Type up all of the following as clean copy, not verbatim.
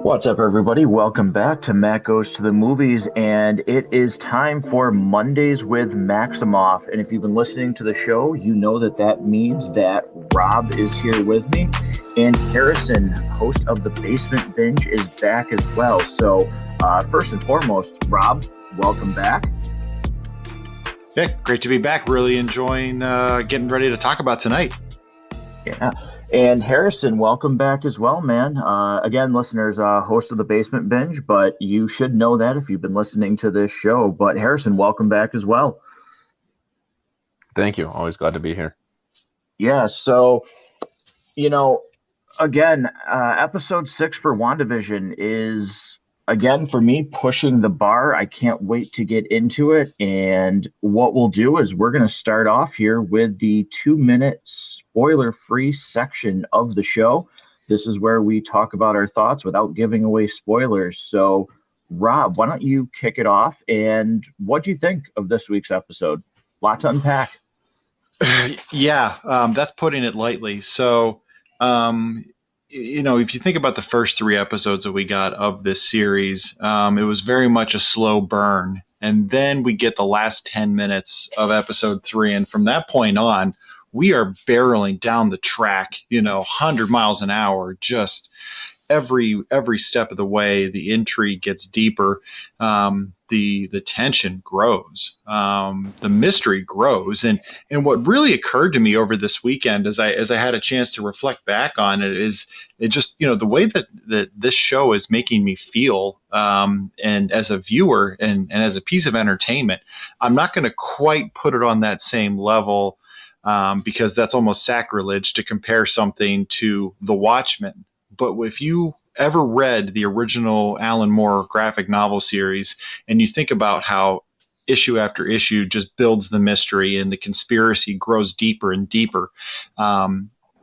What's up, everybody? Welcome back to Matt Goes to the Movies, and it is time for Mondays with Maximoff. And if you've been listening to the show, you know that means that Rob is here with me, and Harrison, host of the Basement Binge, is back as well. So, first and foremost, Rob, welcome back. Yeah, great to be back. Really enjoying getting ready to talk about tonight. Yeah. And Harrison, welcome back as well, man. Again, listeners, host of the Basement Binge, but you should know that if you've been listening to this show. But Harrison, welcome back as well. Thank you. Always glad to be here. Yeah, so, again, episode 6 for WandaVision is, again, for me, pushing the bar. I can't wait to get into it. And what we'll do is we're going to start off here with the 2-minute spoiler-free section of the show. This is where we talk about our thoughts without giving away spoilers. So, Rob, why don't you kick it off? And what do you think of this week's episode? Lot to unpack. Yeah, that's putting it lightly. So, if you think about the first 3 episodes that we got of this series, it was very much a slow burn. And then we get the last 10 minutes of episode 3. And from that point on, we are barreling down the track, 100 miles an hour, just every step of the way. The intrigue gets deeper. The tension grows, the mystery grows, and what really occurred to me over this weekend, as I had a chance to reflect back on it, is it just the way that this show is making me feel, and as a viewer and as a piece of entertainment. I'm not going to quite put it on that same level, because that's almost sacrilege to compare something to The Watchmen. But if you ever read the original Alan Moore graphic novel series, and you think about how issue after issue just builds the mystery and the conspiracy grows deeper and deeper,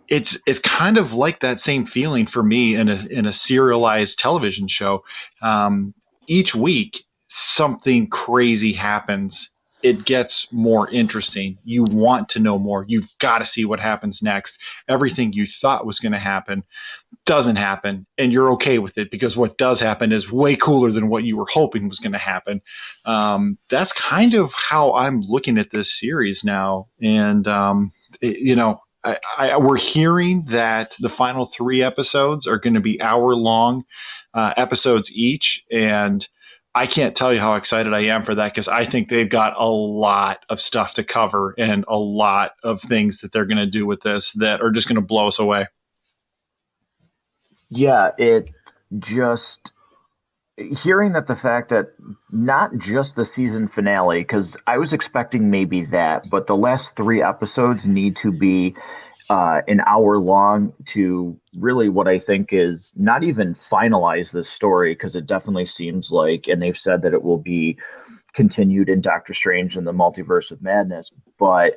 it's kind of like that same feeling for me in a serialized television show. Each week, something crazy happens. It gets more interesting. You want to know more. You've got to see what happens next. Everything you thought was going to happen doesn't happen, and you're okay with it because what does happen is way cooler than what you were hoping was going to happen. That's kind of how I'm looking at this series now. And, we're hearing that the final 3 episodes are going to be hour-long episodes each, and I can't tell you how excited I am for that, because I think they've got a lot of stuff to cover and a lot of things that they're going to do with this that are just going to blow us away. Yeah, it just hearing that the fact that not just the season finale, because I was expecting maybe that, but the last 3 episodes need to be an hour long to really what I think is not even finalize this story, because it definitely seems like, and they've said that it will be continued in Doctor Strange and the Multiverse of Madness, but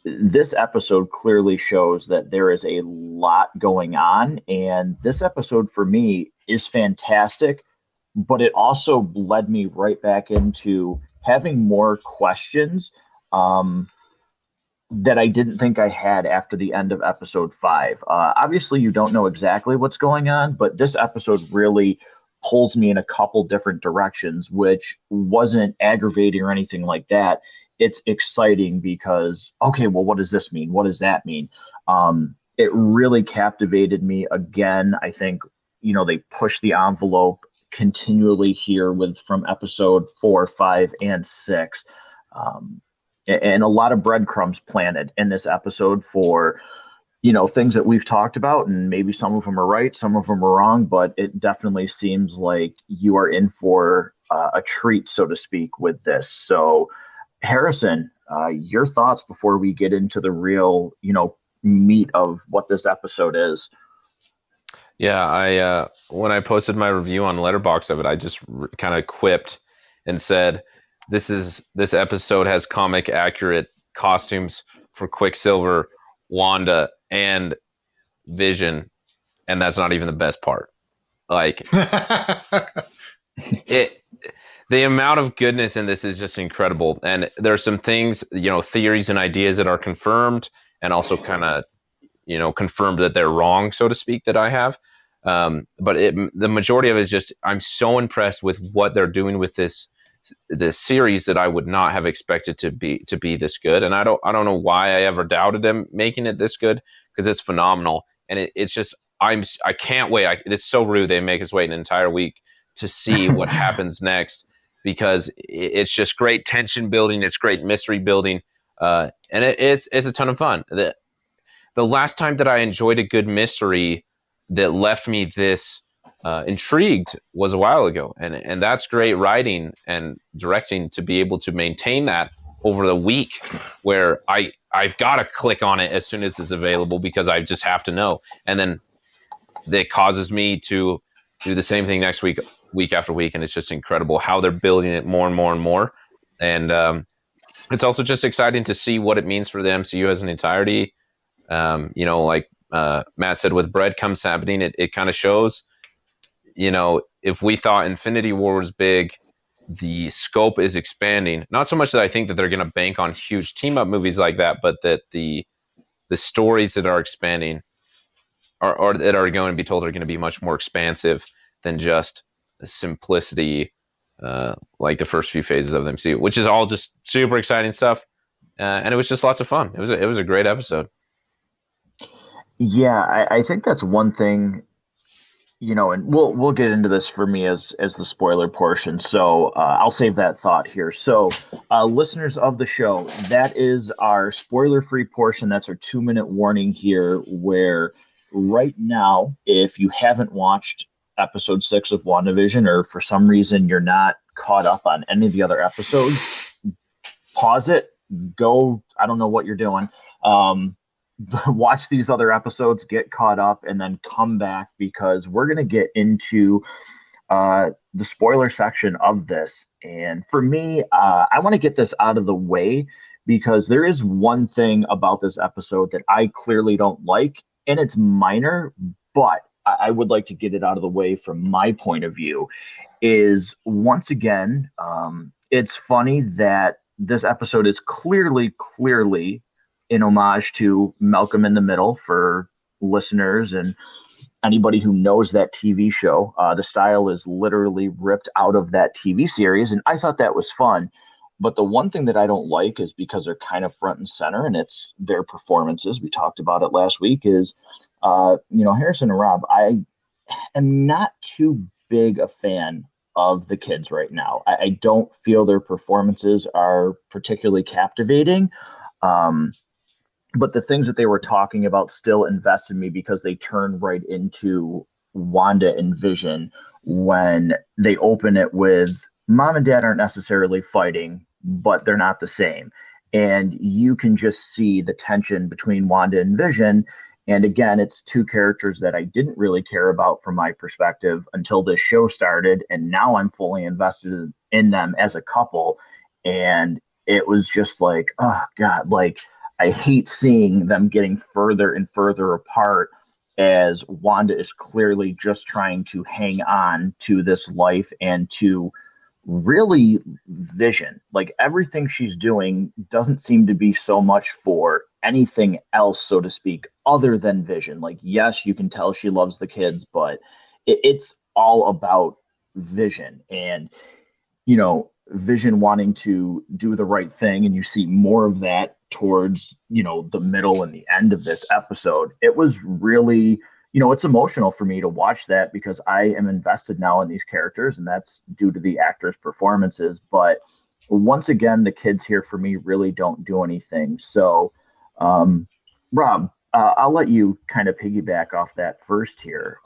this episode clearly shows that there is a lot going on. And this episode for me is fantastic, but it also led me right back into having more questions that I didn't think I had after the end of episode 5. Obviously, you don't know exactly what's going on, but this episode really pulls me in a couple different directions, which wasn't aggravating or anything like that. It's exciting because, okay, well, what does this mean? What does that mean? It really captivated me again. I think, they push the envelope continually here with from episode 4, 5, and 6. And a lot of breadcrumbs planted in this episode for, things that we've talked about, and maybe some of them are right, some of them are wrong, but it definitely seems like you are in for a treat, so to speak, with this. So, Harrison, your thoughts before we get into the real, meat of what this episode is. Yeah, I when I posted my review on Letterboxd of it, I just kind of quipped and said, this episode has comic accurate costumes for Quicksilver, Wanda, and Vision, and that's not even the best part. Like it. The amount of goodness in this is just incredible. And there are some things, theories and ideas that are confirmed, and also kind of, confirmed that they're wrong, so to speak, that I have. But the majority of it is just I'm so impressed with what they're doing with this series that I would not have expected to be this good. And I don't know why I ever doubted them making it this good, because it's phenomenal. And it's just I can't wait. It's so rude they make us wait an entire week to see what happens next, because it's just great tension building. It's great mystery building, and it's a ton of fun. The last time that I enjoyed a good mystery that left me this intrigued was a while ago, and that's great writing and directing to be able to maintain that over the week, where I've got to click on it as soon as it's available because I just have to know, and then it causes me to do the same thing next week after week, and it's just incredible how they're building it more and more and more, and it's also just exciting to see what it means for the MCU as an entirety. Like Matt said, with breadcrumbs happening, it kind of shows, if we thought Infinity War was big, the scope is expanding. Not so much that I think that they're going to bank on huge team up movies like that, but that the stories that are expanding or that are going to be told are going to be much more expansive than just simplicity, like the first few phases of the MCU, which is all just super exciting stuff. And it was just lots of fun. It was a great episode. Yeah, I think that's one thing, and we'll get into this for me as the spoiler portion. So I'll save that thought here. So listeners of the show, that is our spoiler-free portion. That's our 2-minute warning here, where right now, if you haven't watched episode 6 of WandaVision, or for some reason you're not caught up on any of the other episodes, pause it, go, I don't know what you're doing. Watch these other episodes, get caught up, and then come back, because we're going to get into the spoiler section of this. And for me, I want to get this out of the way, because there is one thing about this episode that I clearly don't like, and it's minor, but I would like to get it out of the way from my point of view. Is once again, it's funny that this episode is clearly in homage to Malcolm in the Middle, for listeners and anybody who knows that TV show. The style is literally ripped out of that TV series, and I thought that was fun. But the one thing that I don't like is, because they're kind of front and center, and it's their performances. We talked about it last week. Is Harrison and Rob, I am not too big a fan of the kids right now. I don't feel their performances are particularly captivating. But the things that they were talking about still invested me, because they turn right into Wanda and Vision when they open it with mom and dad aren't necessarily fighting, but they're not the same. And you can just see the tension between Wanda and Vision. And again, it's two characters that I didn't really care about from my perspective until this show started. And now I'm fully invested in them as a couple. And it was just like, oh God, like, I hate seeing them getting further and further apart, as Wanda is clearly just trying to hang on to this life and to really Vision. Like, everything she's doing doesn't seem to be so much for anything else, so to speak, other than Vision. Like, yes, you can tell she loves the kids, but it's all about Vision. And, Vision wanting to do the right thing, and you see more of that towards the middle and the end of this episode. It was really, it's emotional for me to watch that, because I am invested now in these characters, and that's due to the actors' performances. But once again, the kids here for me really don't do anything. So Rob, I'll let you kind of piggyback off that first here.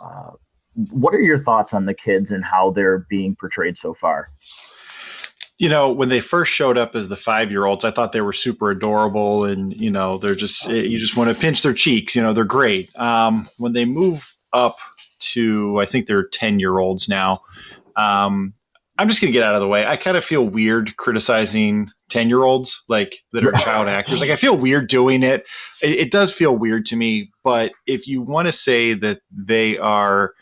What are your thoughts on the kids and how they're being portrayed so far? When they first showed up as the 5-year-olds, I thought they were super adorable, and they're just, you just want to pinch their cheeks. They're great. When they move up to, I think they're 10-year-olds now. I'm just gonna get out of the way. I kind of feel weird criticizing 10-year-olds like that are child actors. Like, I feel weird doing it. It does feel weird to me. But if you want to say that they are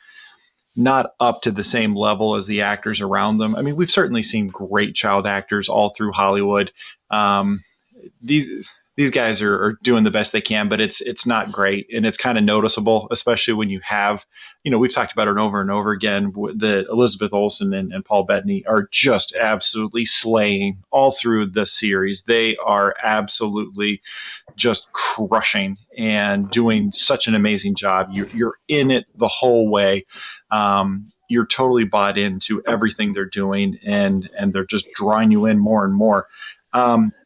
not up to the same level as the actors around them, I mean, we've certainly seen great child actors all through Hollywood. These these guys are doing the best they can, but it's not great, and it's kind of noticeable, especially when you have, we've talked about it over and over again. The Elizabeth Olsen and Paul Bettany are just absolutely slaying all through the series. They are absolutely just crushing and doing such an amazing job. You're in it the whole way. You're totally bought into everything they're doing, and they're just drawing you in more and more.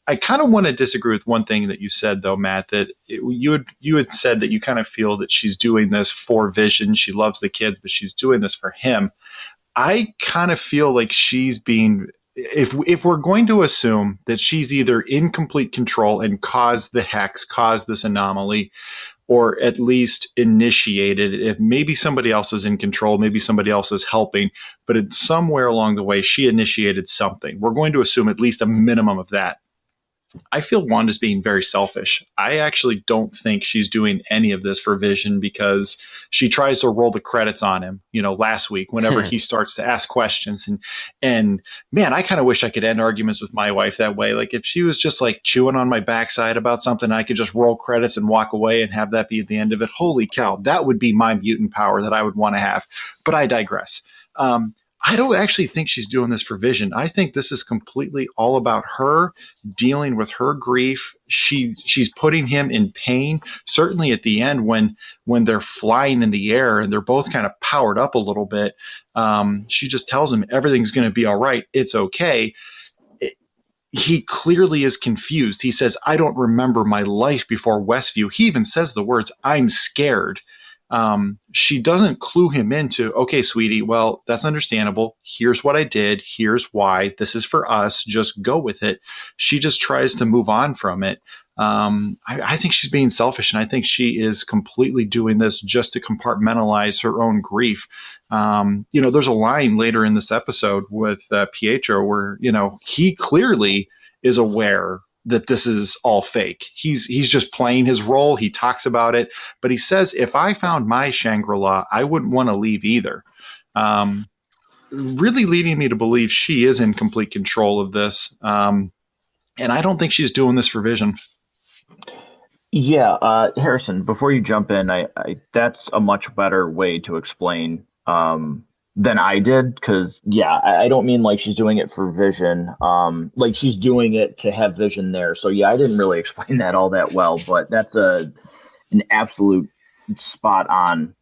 I kind of want to disagree with one thing that you said, though, Matt. That you had said that you kind of feel that she's doing this for Vision. She loves the kids, but she's doing this for him. I kind of feel like she's being, if we're going to assume that she's either in complete control and caused the hex, caused this anomaly, or at least initiated, if maybe somebody else is in control, maybe somebody else is helping, but it's somewhere along the way she initiated something. We're going to assume at least a minimum of that. I feel Wanda's being very selfish. I actually don't think she's doing any of this for Vision, because she tries to roll the credits on him, last week, whenever he starts to ask questions. And man, I kind of wish I could end arguments with my wife that way. Like, if she was just like chewing on my backside about something, I could just roll credits and walk away and have that be at the end of it. Holy cow, that would be my mutant power that I would want to have. But I digress. I don't actually think she's doing this for Vision. I think this is completely all about her dealing with her grief. She's putting him in pain. Certainly at the end, when they're flying in the air and they're both kind of powered up a little bit, she just tells him everything's going to be all right. It's okay. He clearly is confused. He says, "I don't remember my life before Westview." He even says the words, "I'm scared." She doesn't clue him into, "Okay, sweetie, well, that's understandable. Here's what I did. Here's why. This is for us. Just go with it." She just tries to move on from it. I think she's being selfish, and I think she is completely doing this just to compartmentalize her own grief. There's a line later in this episode with Pietro where, he clearly is aware that this is all fake. He's just playing his role. He talks about it, but he says, "If I found my Shangri-La, I wouldn't want to leave either." Really leading me to believe she is in complete control of this. And I don't think she's doing this for Vision. Yeah, Harrison, before you jump in, I that's a much better way to explain than I did, because yeah, I don't mean like she's doing it for Vision, like she's doing it to have Vision there. So yeah, I didn't really explain that all that well, but that's an absolute spot on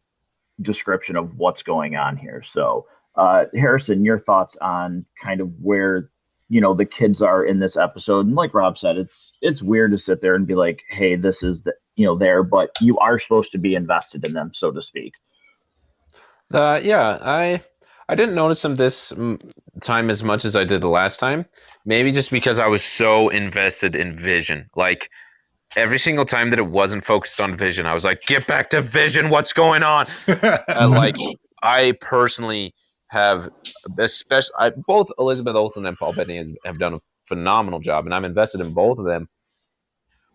description of what's going on here. So, Harrison, your thoughts on kind of where the kids are in this episode? And like Rob said, it's weird to sit there and be like, "Hey, this is there," but you are supposed to be invested in them, so to speak. Yeah, I didn't notice them this time as much as I did the last time. Maybe just because I was so invested in Vision. Like, every single time that it wasn't focused on Vision, I was like, "Get back to Vision! What's going on?" Like, I personally have, especially both Elizabeth Olsen and Paul Bettany have done a phenomenal job, and I'm invested in both of them.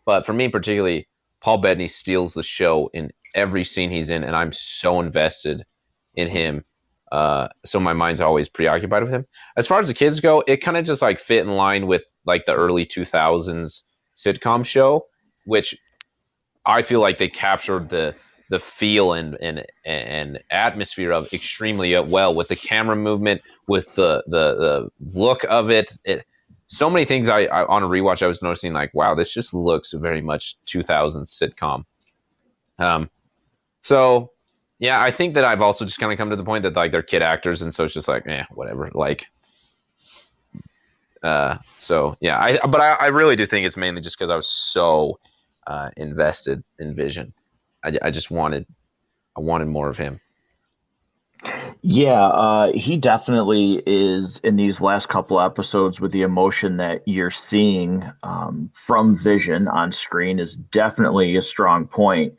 But for me particularly, Paul Bettany steals the show in every scene he's in, and I'm so invested in him. So my mind's always preoccupied with him. As far as the kids go, it kind of just like fit in line with like the early 2000s sitcom show, which I feel like they captured the feel and atmosphere of extremely well, with the camera movement, with the look of it. So many things I on a rewatch I was noticing, like, wow, this just looks very much 2000s sitcom. So yeah, I think that I've also just kind of come to the point that like they're kid actors, and so it's just like, whatever. Like, so yeah, I really do think it's mainly just because I was so invested in Vision. I just wanted more of him. Yeah, he definitely is in these last couple episodes, with the emotion that you're seeing from Vision on screen is definitely a strong point.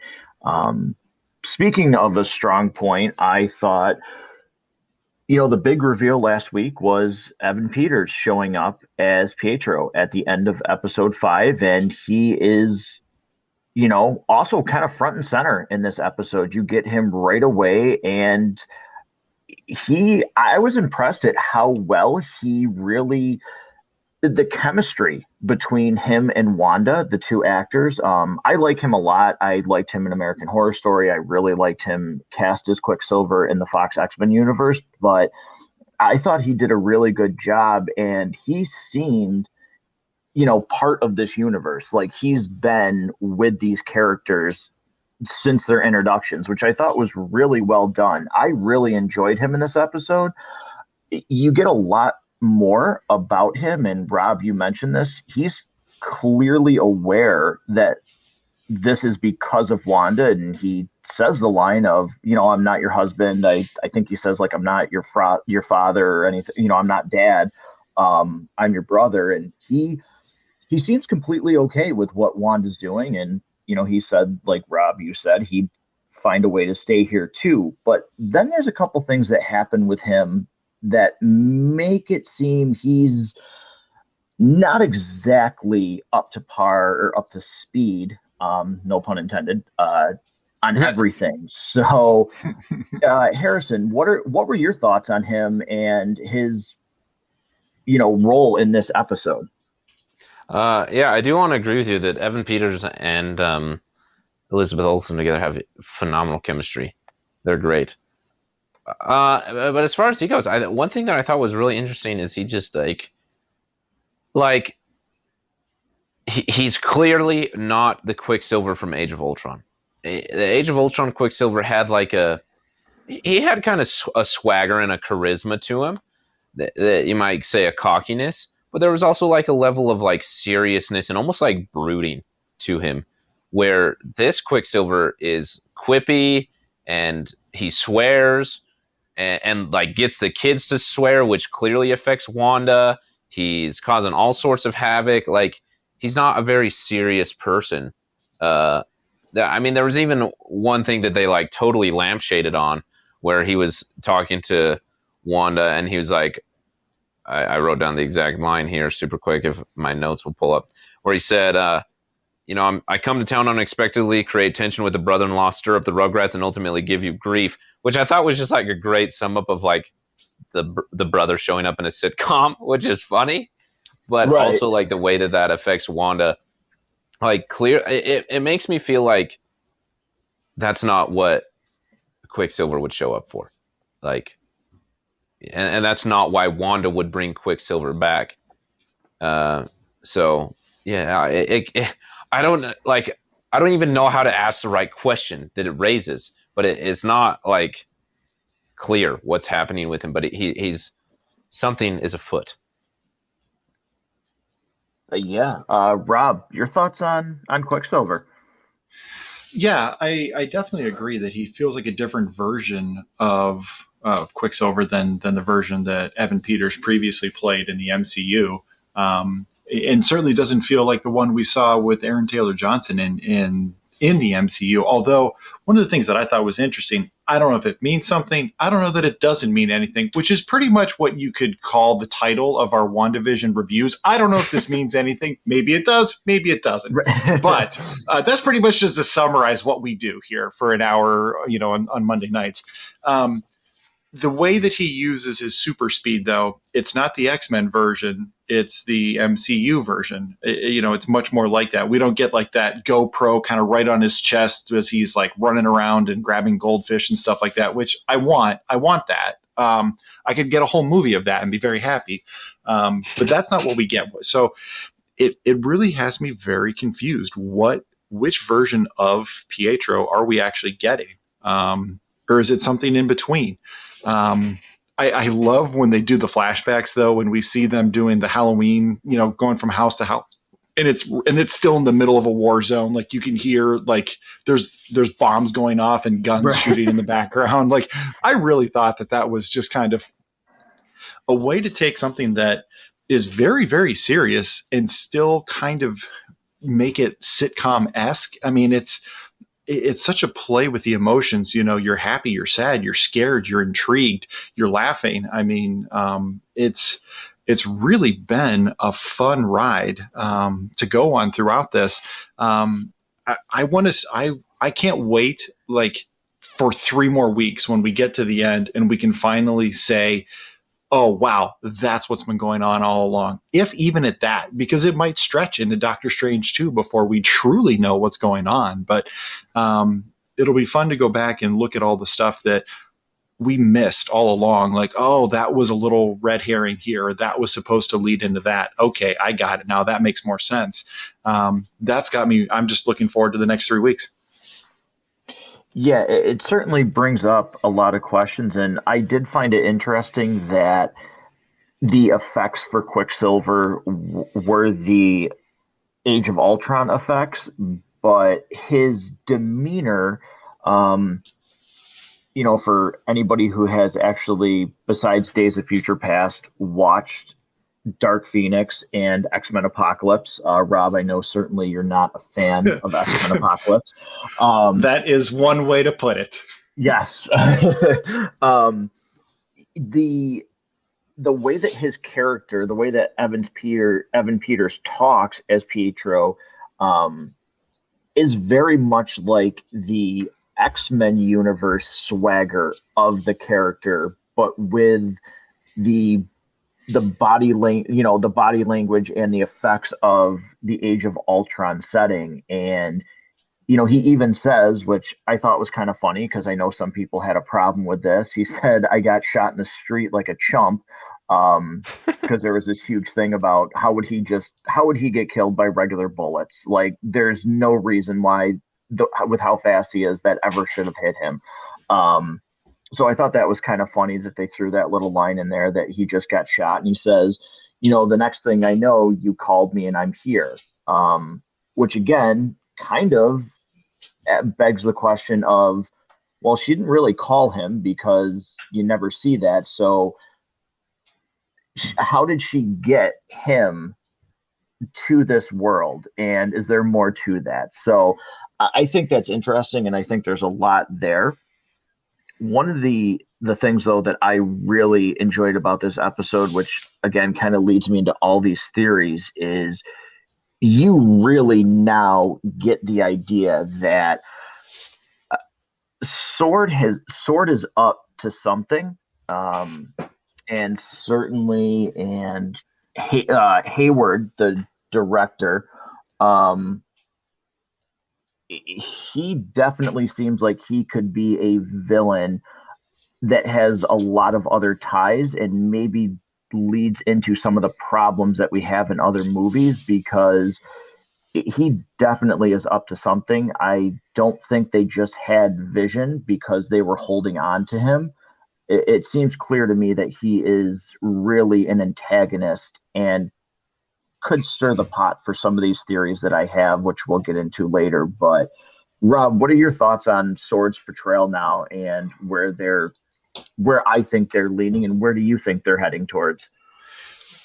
Speaking of a strong point, I thought, the big reveal last week was Evan Peters showing up as Pietro at the end of episode 5, and he is, also kind of front and center in this episode. You get him right away, and I was impressed at how well he really, the chemistry between him and Wanda, the two actors. I like him a lot. I liked him in American Horror Story. I really liked him cast as Quicksilver in the Fox X-Men universe, but I thought he did a really good job, and he seemed, part of this universe. Like he's been with these characters since their introductions, which I thought was really well done. I really enjoyed him in this episode. You get a lot more about him, and Rob, you mentioned this. He's clearly aware that this is because of Wanda, and he says the line of, I'm not your husband. I think he says, like, I'm not your father or anything. I'm not dad. I'm your brother. And he seems completely okay with what Wanda's doing. And, he said, like Rob, you said, he'd find a way to stay here too. But then there's a couple things that happen with him that make it seem he's not exactly up to par or up to speed, no pun intended, on everything. So, Harrison, what were your thoughts on him and his, role in this episode? Yeah, I do want to agree with you that Evan Peters and Elizabeth Olsen together have phenomenal chemistry. They're great. But as far as he goes, one thing that I thought was really interesting is he just he's clearly not the Quicksilver from Age of Ultron. The Age of Ultron Quicksilver had he had kind of a swagger and a charisma to him that you might say a cockiness, but there was also like a level of seriousness and almost like brooding to him, where this Quicksilver is quippy and he swears and gets the kids to swear, which clearly affects Wanda. He's causing all sorts of havoc. He's not a very serious person. There was even one thing that they totally lampshaded on, where he was talking to Wanda and he was like, I wrote down the exact line here super quick if my notes will pull up, where he said, I come to town unexpectedly, create tension with the brother-in-law, stir up the Rugrats, and ultimately give you grief, which I thought was just a great sum up of the brother showing up in a sitcom, which is funny, but Right. also the way that affects Wanda. It makes me feel like that's not what Quicksilver would show up for. And that's not why Wanda would bring Quicksilver back. So yeah, I don't even know how to ask the right question that it raises, but it's not clear what's happening with him, but he's something is afoot. Rob, your thoughts on Quicksilver? Yeah, I definitely agree that he feels like a different version of Quicksilver than the version that Evan Peters previously played in the MCU, and certainly doesn't feel like the one we saw with Aaron Taylor Johnson in the MCU. Although one of the things that I thought was interesting, I don't know if it means something. I don't know that it doesn't mean anything, which is pretty much what you could call the title of our WandaVision reviews. I don't know if this means anything. Maybe it does. Maybe it doesn't. But that's pretty much just to summarize what we do here for an hour, on Monday nights. The way that he uses his super speed, though, it's not the X-Men version. It's the MCU version. It's much more like that. We don't get that GoPro kind of right on his chest as he's running around and grabbing goldfish and stuff like that, which I want. I want that. I could get a whole movie of that and be very happy. But that's not what we get. So it really has me very confused. Which version of Pietro are we actually getting? Or is it something in between? I love when they do the flashbacks, though, when we see them doing the Halloween, going from house to house, and it's still in the middle of a war zone. You can hear there's bombs going off and guns shooting in the background. I really thought that was just kind of a way to take something that is very, very serious and still kind of make it sitcom-esque. I mean, it's such a play with the emotions. You're happy, you're sad, you're scared, you're intrigued, you're laughing. I mean, it's really been a fun ride to go on throughout this. I can't wait for 3 more weeks when we get to the end and we can finally say, oh, wow, that's what's been going on all along. If even at that, because it might stretch into Doctor Strange 2 before we truly know what's going on. But it'll be fun to go back and look at all the stuff that we missed all along. Like, oh, that was a little red herring here. That was supposed to lead into that. Okay, I got it now. That makes more sense. That's got me. I'm just looking forward to the next 3 weeks. Yeah, it certainly brings up a lot of questions, and I did find it interesting that the effects for Quicksilver were the Age of Ultron effects, but his demeanor, um, for anybody who has actually, besides Days of Future Past, watched Dark Phoenix and X-Men Apocalypse. Rob, I know certainly you're not a fan of X-Men Apocalypse. That is one way to put it. Yes. The the way that his character, the way that Evan Peters talks as Pietro, um, is very much like the X-Men universe swagger of the character, but with the the body language and the effects of the Age of Ultron setting. And he even says, which I thought was kind of funny because I know some people had a problem with this. He said, "I got shot in the street like a chump," because there was this huge thing about how would he get killed by regular bullets? Like, there's no reason why, with how fast he is, that ever should have hit him. So I thought that was kind of funny that they threw that little line in there that he just got shot, and he says, "The next thing I know, you called me and I'm here," which again kind of begs the question of, well, she didn't really call him because you never see that. So how did she get him to this world? And is there more to that? So I think that's interesting, and I think there's a lot there. One of the things though that I really enjoyed about this episode, which again kind of leads me into all these theories, is you really now get the idea that Sword is up to something, and certainly, and Hayward, the director, um, he definitely seems like he could be a villain that has a lot of other ties and maybe leads into some of the problems that we have in other movies, because he definitely is up to something. I don't think they just had Vision because they were holding on to him. It seems clear to me that he is really an antagonist and could stir the pot for some of these theories that I have, which we'll get into later. But Rob, what are your thoughts on Sword's portrayal now, and where I think they're leaning, and where do you think they're heading towards?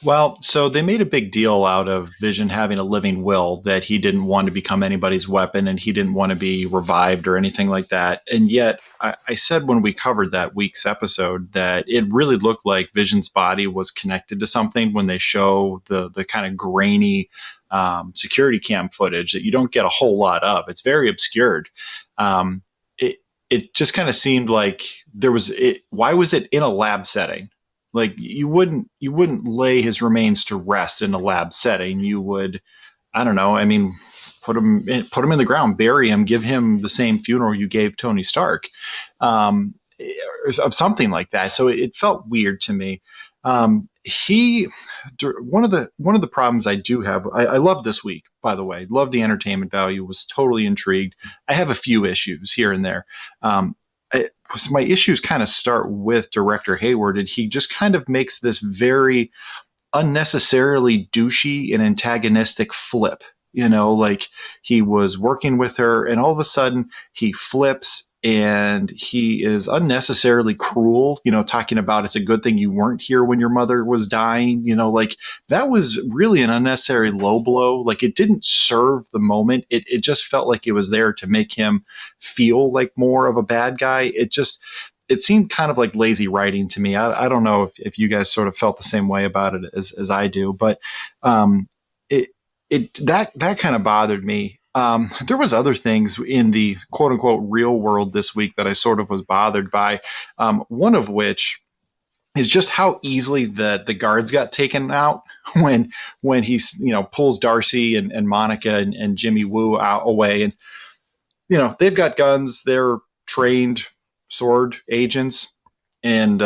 Well, so they made a big deal out of Vision having a living will, that he didn't want to become anybody's weapon and he didn't want to be revived or anything like that. And yet, I said when we covered that week's episode that it really looked like Vision's body was connected to something when they show the kind of grainy security cam footage that you don't get a whole lot of. It's very obscured. It just kind of seemed like there was it. Why was it in a lab setting? Like, you wouldn't lay his remains to rest in a lab setting. You would, I don't know. I mean, put him in the ground, bury him, give him the same funeral you gave Tony Stark, of something like that. So it felt weird to me. He one of the problems I do have. I love this week, by the way. Love the entertainment value. Was totally intrigued. I have a few issues here and there. My issues kind of start with director Hayward, and he just kind of makes this very unnecessarily douchey and antagonistic flip. Like, he was working with her and all of a sudden he flips and he is unnecessarily cruel, talking about it's a good thing you weren't here when your mother was dying. Like, that was really an unnecessary low blow. Like, it didn't serve the moment. It just felt like it was there to make him feel like more of a bad guy. It seemed kind of like lazy writing to me. I don't know if you guys sort of felt the same way about it as I do, but that kind of bothered me. There was other things in the quote unquote real world this week that I sort of was bothered by. One of which is just how easily the guards got taken out when he's pulls Darcy and Monica and Jimmy Woo out away, and they've got guns, they're trained sword agents, and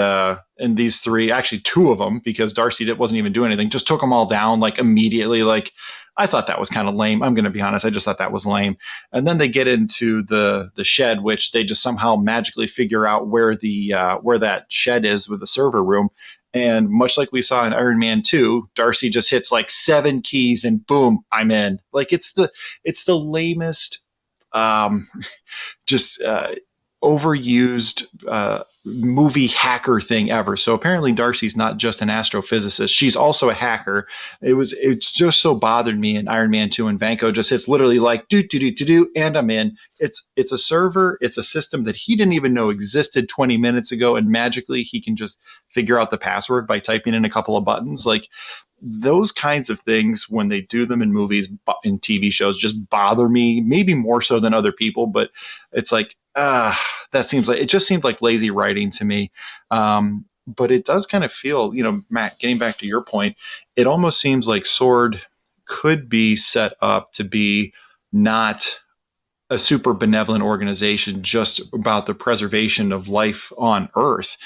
these three, actually two of them, because Darcy wasn't even doing anything, just took them all down like immediately. Like, I thought that was kind of lame. I'm going to be honest, I just thought that was lame. And then they get into the shed, which they just somehow magically figure out where where that shed is with the server room. And much like we saw in Iron Man 2, Darcy just hits like 7 keys and boom, I'm in. Like, it's the lamest, just overused movie hacker thing ever. So apparently Darcy's not just an astrophysicist, she's also a hacker. It's just so bothered me in Iron Man 2, and Vanko just hits literally like do and I'm in. It's a server, it's a system that he didn't even know existed 20 minutes ago, and magically he can just figure out the password by typing in a couple of buttons. Like, those kinds of things, when they do them in movies, in TV shows, just bother me, maybe more so than other people. But it's like, it just seemed like lazy writing to me. But it does kind of feel, Matt, getting back to your point, it almost seems like Sword could be set up to be not a super benevolent organization just about the preservation of life on Earth.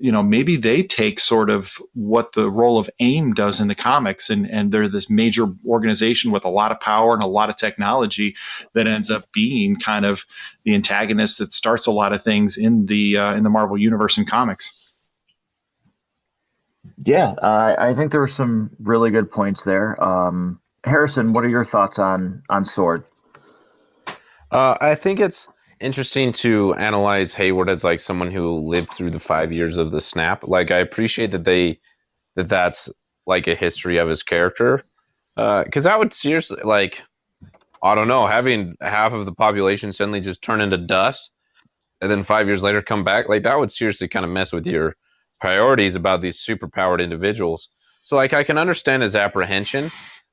Maybe they take sort of what the role of AIM does in the comics, and they're this major organization with a lot of power and a lot of technology that ends up being kind of the antagonist that starts a lot of things in the Marvel universe and comics. Yeah, I think there were some really good points there. Harrison, what are your thoughts on Sword? I think it's interesting to analyze Hayward as like someone who lived through the 5 years of the snap. Like, I appreciate that's like a history of his character. Because I would seriously, like, I don't know, having half of the population suddenly just turn into dust and then 5 years later come back, like, that would seriously kind of mess with your priorities about these superpowered individuals. So, like, I can understand his apprehension.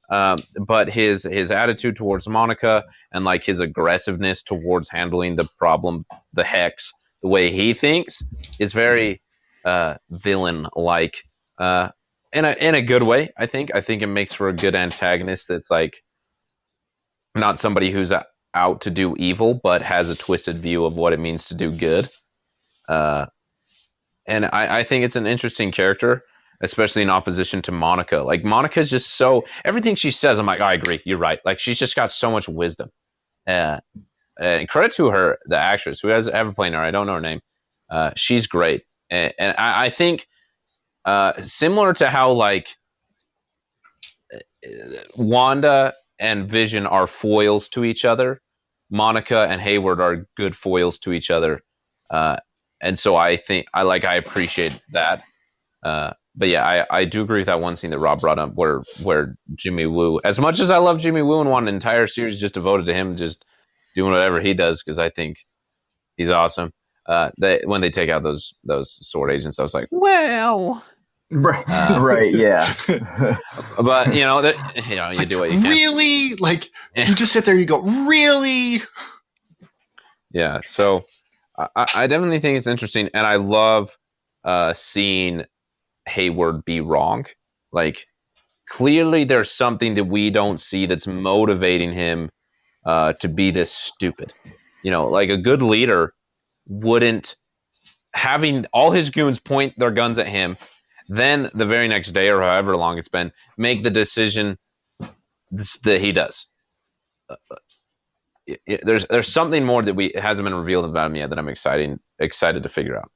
But his attitude towards Monica and like his aggressiveness towards handling the problem, the Hex, the way he thinks, is very villain-like, in a good way. I think it makes for a good antagonist that's like not somebody who's out to do evil, but has a twisted view of what it means to do good. And I think it's an interesting character, especially in opposition to Monica. Like, Monica's just so, everything she says, I'm like, I agree, you're right. Like, she's just got so much wisdom. And credit to her, the actress who has ever played her, I don't know her name. She's great. And I think similar to how like Wanda and Vision are foils to each other, Monica and Hayward are good foils to each other. And so I think I appreciate that. But yeah, I do agree with that one scene that Rob brought up where Jimmy Woo, as much as I love Jimmy Woo and want an entire series just devoted to him just doing whatever he does, because I think he's awesome. When they take out those sword agents, I was like, well, right, yeah. But you do what you can. Really, like, you just sit there, you go, really? Yeah. So I definitely think it's interesting, and I love seeing Hayward be wrong. Like, clearly there's something that we don't see that's motivating him to be this stupid. Like, a good leader wouldn't, having all his goons point their guns at him, then the very next day or however long it's been, make the decision that he does. There's something more that hasn't been revealed about him yet that I'm excited to figure out.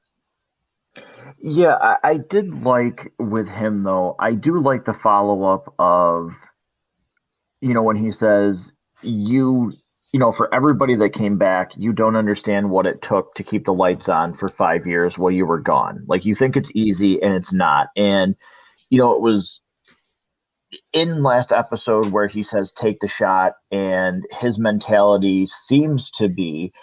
Yeah, I did like with him, though. I do like the follow-up of, when he says, for everybody that came back, you don't understand what it took to keep the lights on for 5 years while you were gone. Like, you think it's easy, and it's not. And, it was in last episode where he says, take the shot, and his mentality seems to be,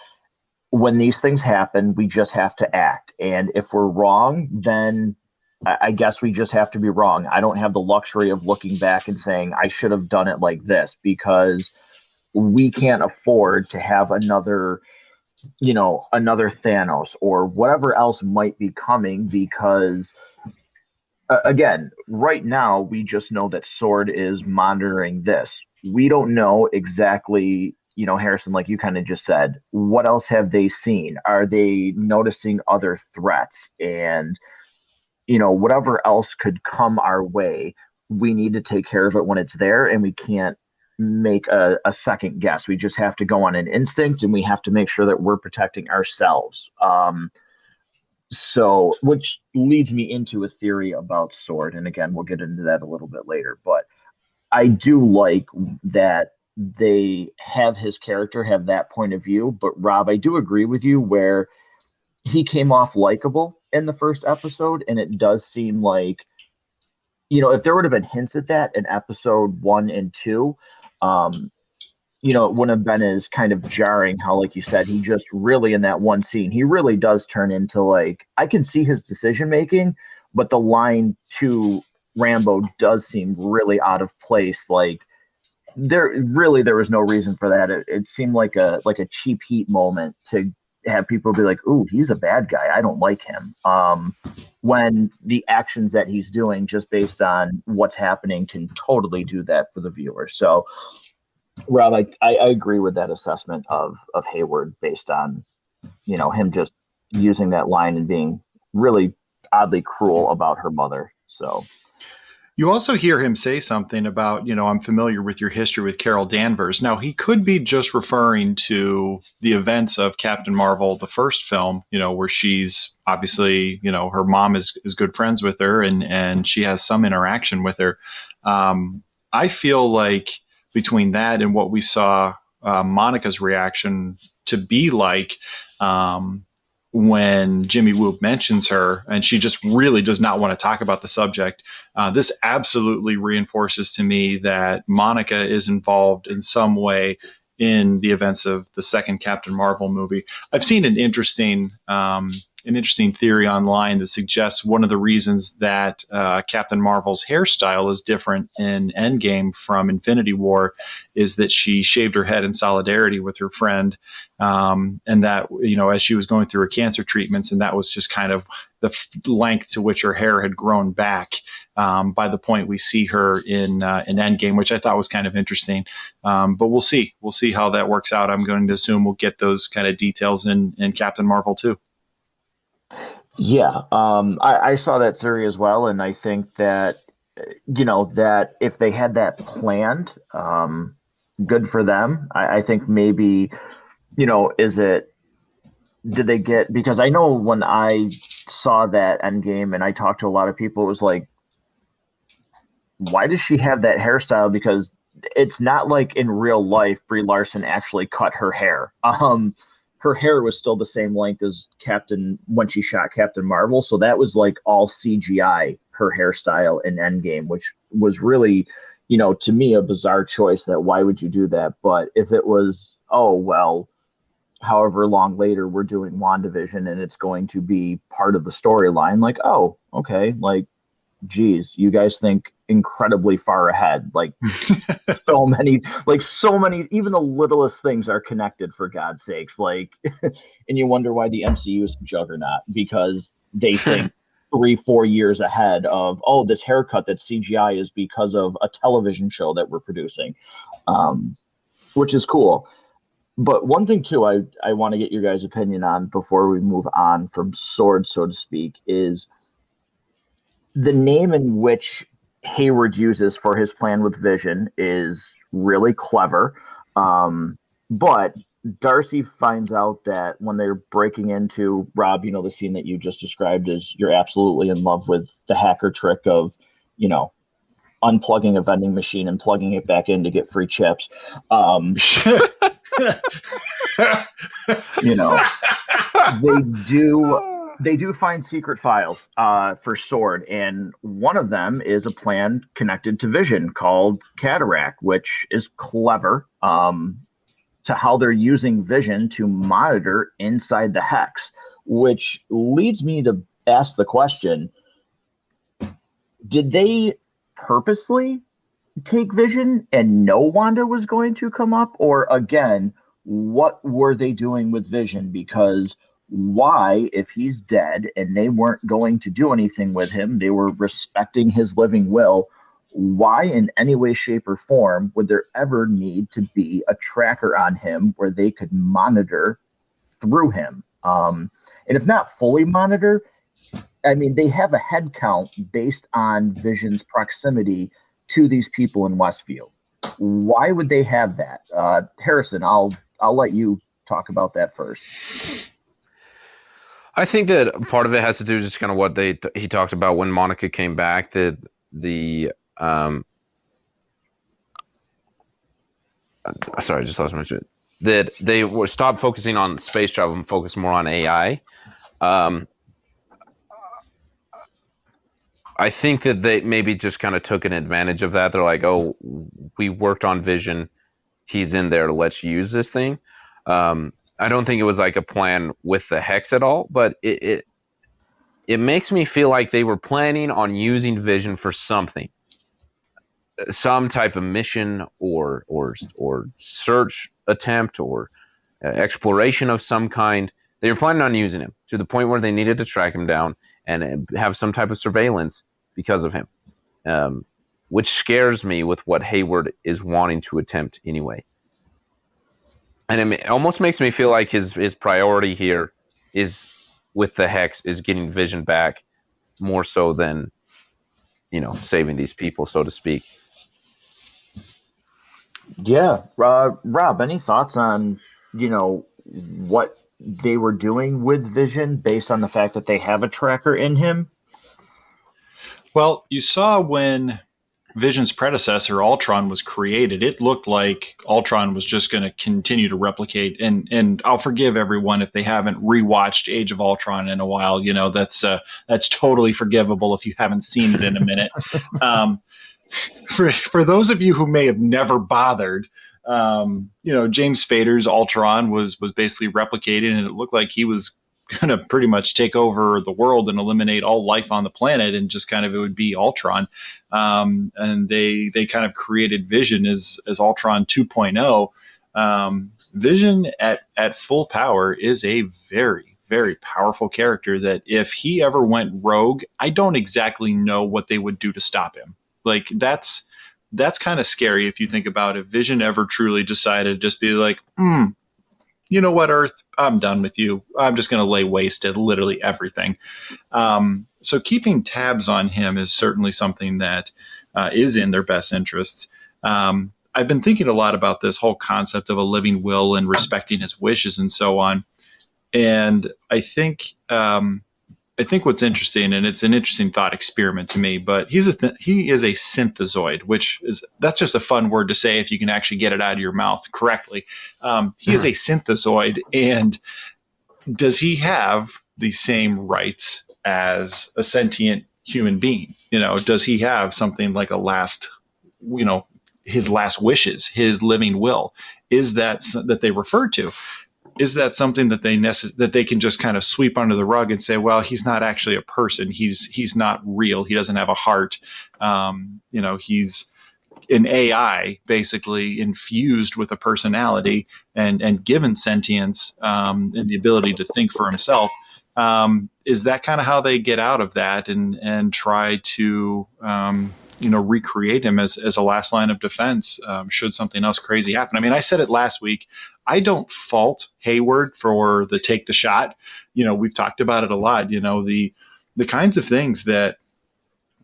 when these things happen, we just have to act. And if we're wrong, then I guess we just have to be wrong. I don't have the luxury of looking back and saying, I should have done it like this, because we can't afford to have another another Thanos or whatever else might be coming because again, right now we just know that Sword is monitoring this. We don't know exactly, Harrison, like you kind of just said, what else have they seen? Are they noticing other threats? And, whatever else could come our way, we need to take care of it when it's there, and we can't make a second guess. We just have to go on an instinct, and we have to make sure that we're protecting ourselves. So, which leads me into a theory about Sword. And again, we'll get into that a little bit later. But I do like that they have his character have that point of view. But Rob, I do agree with you where he came off likable in the first episode. And it does seem like, if there would have been hints at that in episode 1 and 2, um, it wouldn't have been as kind of jarring how, like you said, he just really in that one scene, he really does turn into like, I can see his decision making, but the line to Rambo does seem really out of place. Like there was no reason for that. It seemed like a cheap heat moment to have people be like, "Ooh, he's a bad guy. I don't like him." When the actions that he's doing, just based on what's happening, can totally do that for the viewer. So Rob, I agree with that assessment of Hayward based on, him just using that line and being really oddly cruel about her mother. So You also hear him say something about, I'm familiar with your history with Carol Danvers. Now, he could be just referring to the events of Captain Marvel, the first film, where she's obviously, her mom is good friends with her and she has some interaction with her. I feel like between that and what we saw Monica's reaction to be like, when Jimmy Woo mentions her and she just really does not want to talk about the subject. This absolutely reinforces to me that Monica is involved in some way in the events of the second Captain Marvel movie. I've seen an interesting theory online that suggests one of the reasons that Captain Marvel's hairstyle is different in Endgame from Infinity War is that she shaved her head in solidarity with her friend, and that as she was going through her cancer treatments, and that was just kind of the length to which her hair had grown back by the point we see her in Endgame, which I thought was kind of interesting. But we'll see how that works out. I'm going to assume we'll get those kind of details in Captain Marvel too. yeah, I saw that theory as well, and I think that that if they had that planned, good for them. I think maybe is it did they get because I know when I saw that end game and I talked to a lot of people, it was like, why does she have that hairstyle? Because it's not like in real life Brie Larson actually cut her hair. Her hair was still the same length as Captain when she shot Captain Marvel, so that was like all CGI, her hairstyle in Endgame, which was really, to me a bizarre choice. That why would you do that? But if it was, oh well, however long later we're doing WandaVision and it's going to be part of the storyline, like, oh, okay, like, geez, you guys think incredibly far ahead. Like so many, even the littlest things are connected for God's sakes. Like, and you wonder why the MCU is a juggernaut because they think 3-4 years ahead of, oh, this haircut that CGI is because of a television show that we're producing, which is cool. But one thing too, I want to get your guys' opinion on before we move on from Sword, so to speak, is the name in which Hayward uses for his plan with Vision is really clever. But Darcy finds out that when they're breaking into Rob, the scene that you just described is you're absolutely in love with the hacker trick of, you know, unplugging a vending machine and plugging it back in to get free chips. You know, they do find secret files for Sword, and one of them is a plan connected to Vision called Cataract, which is clever to how they're using Vision to monitor inside the hex, which leads me to ask the question, did they purposely take Vision and know Wanda was going to come up? Or again, what were they doing with Vision? Because why, if he's dead and they weren't going to do anything with him, they were respecting his living will, why in any way, shape, or form would there ever need to be a tracker on him where they could monitor through him? And if not fully monitor, I mean, they have a head count based on Vision's proximity to these people in Westview. Why would they have that? Harrison, I'll let you talk about that first. I think that part of it has to do with just kind of what he talked about when Monica came back. Sorry, I just lost my shit. That they were stopped focusing on space travel and focus more on AI. I think that they maybe just kind of took an advantage of that. They're like, oh, we worked on Vision. He's in there. Let's use this thing. I don't think it was like a plan with the Hex at all, but it makes me feel like they were planning on using Vision for something, some type of mission or search attempt or exploration of some kind. They were planning on using him to the point where they needed to track him down and have some type of surveillance because of him, which scares me with what Hayward is wanting to attempt anyway. And it almost makes me feel like his priority here is with the Hex is getting Vision back more so than, saving these people, so to speak. Yeah. Rob, any thoughts on, what they were doing with Vision based on the fact that they have a tracker in him? Well, you saw when Vision's predecessor, Ultron, was created, it looked like Ultron was just going to continue to replicate. And I'll forgive everyone if they haven't rewatched Age of Ultron in a while. That's totally forgivable if you haven't seen it in a minute. For those of you who may have never bothered, James Spader's Ultron was basically replicated, and it looked like he was going to pretty much take over the world and eliminate all life on the planet, and just kind of it would be Ultron. And they kind of created Vision as Ultron 2.0. Vision at full power is a very, very powerful character that if he ever went rogue, I don't exactly know what they would do to stop him. Like that's kind of scary if you think about it. Vision ever truly decided to just be like, you know what, Earth, I'm done with you. I'm just going to lay waste to literally everything. So keeping tabs on him is certainly something that is in their best interests. I've been thinking a lot about this whole concept of a living will and respecting his wishes and so on. And I think what's interesting, and it's an interesting thought experiment to me, but he is a synthezoid, that's just a fun word to say if you can actually get it out of your mouth correctly. He is a synthezoid, and does he have the same rights as a sentient human being? Does he have something like his last wishes, his living will? Is that they refer to? Is that something that they can just kind of sweep under the rug and say, well, he's not actually a person. He's not real. He doesn't have a heart. He's an AI basically infused with a personality and given sentience and the ability to think for himself. Is that kind of how they get out of that and try to recreate him as a last line of defense should something else crazy happen? I mean, I said it last week. I don't fault Hayward for the take the shot. We've talked about it a lot. The kinds of things that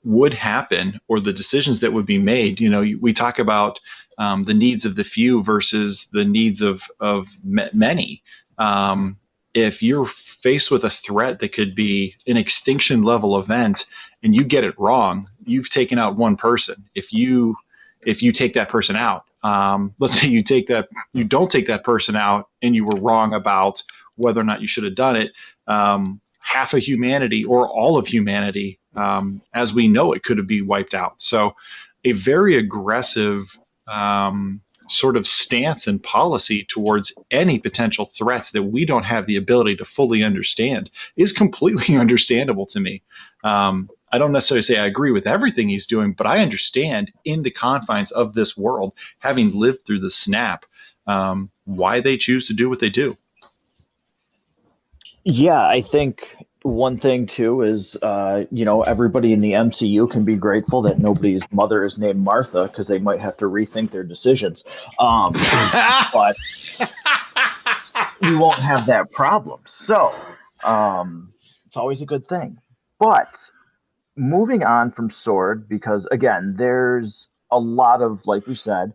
would happen or the decisions that would be made. We talk about the needs of the few versus the needs of many. If you're faced with a threat that could be an extinction level event and you get it wrong, you've taken out one person. If you take that person out, let's say you don't take that person out and you were wrong about whether or not you should have done it, half of humanity or all of humanity, as we know it, could be wiped out. So a very aggressive sort of stance and policy towards any potential threats that we don't have the ability to fully understand is completely understandable to me. I don't necessarily say I agree with everything he's doing, but I understand in the confines of this world, having lived through the snap, why they choose to do what they do. Yeah, I think one thing too is, everybody in the MCU can be grateful that nobody's mother is named Martha because they might have to rethink their decisions. But we won't have that problem. So it's always a good thing. But moving on from Sword, because again, there's a lot of, like we said,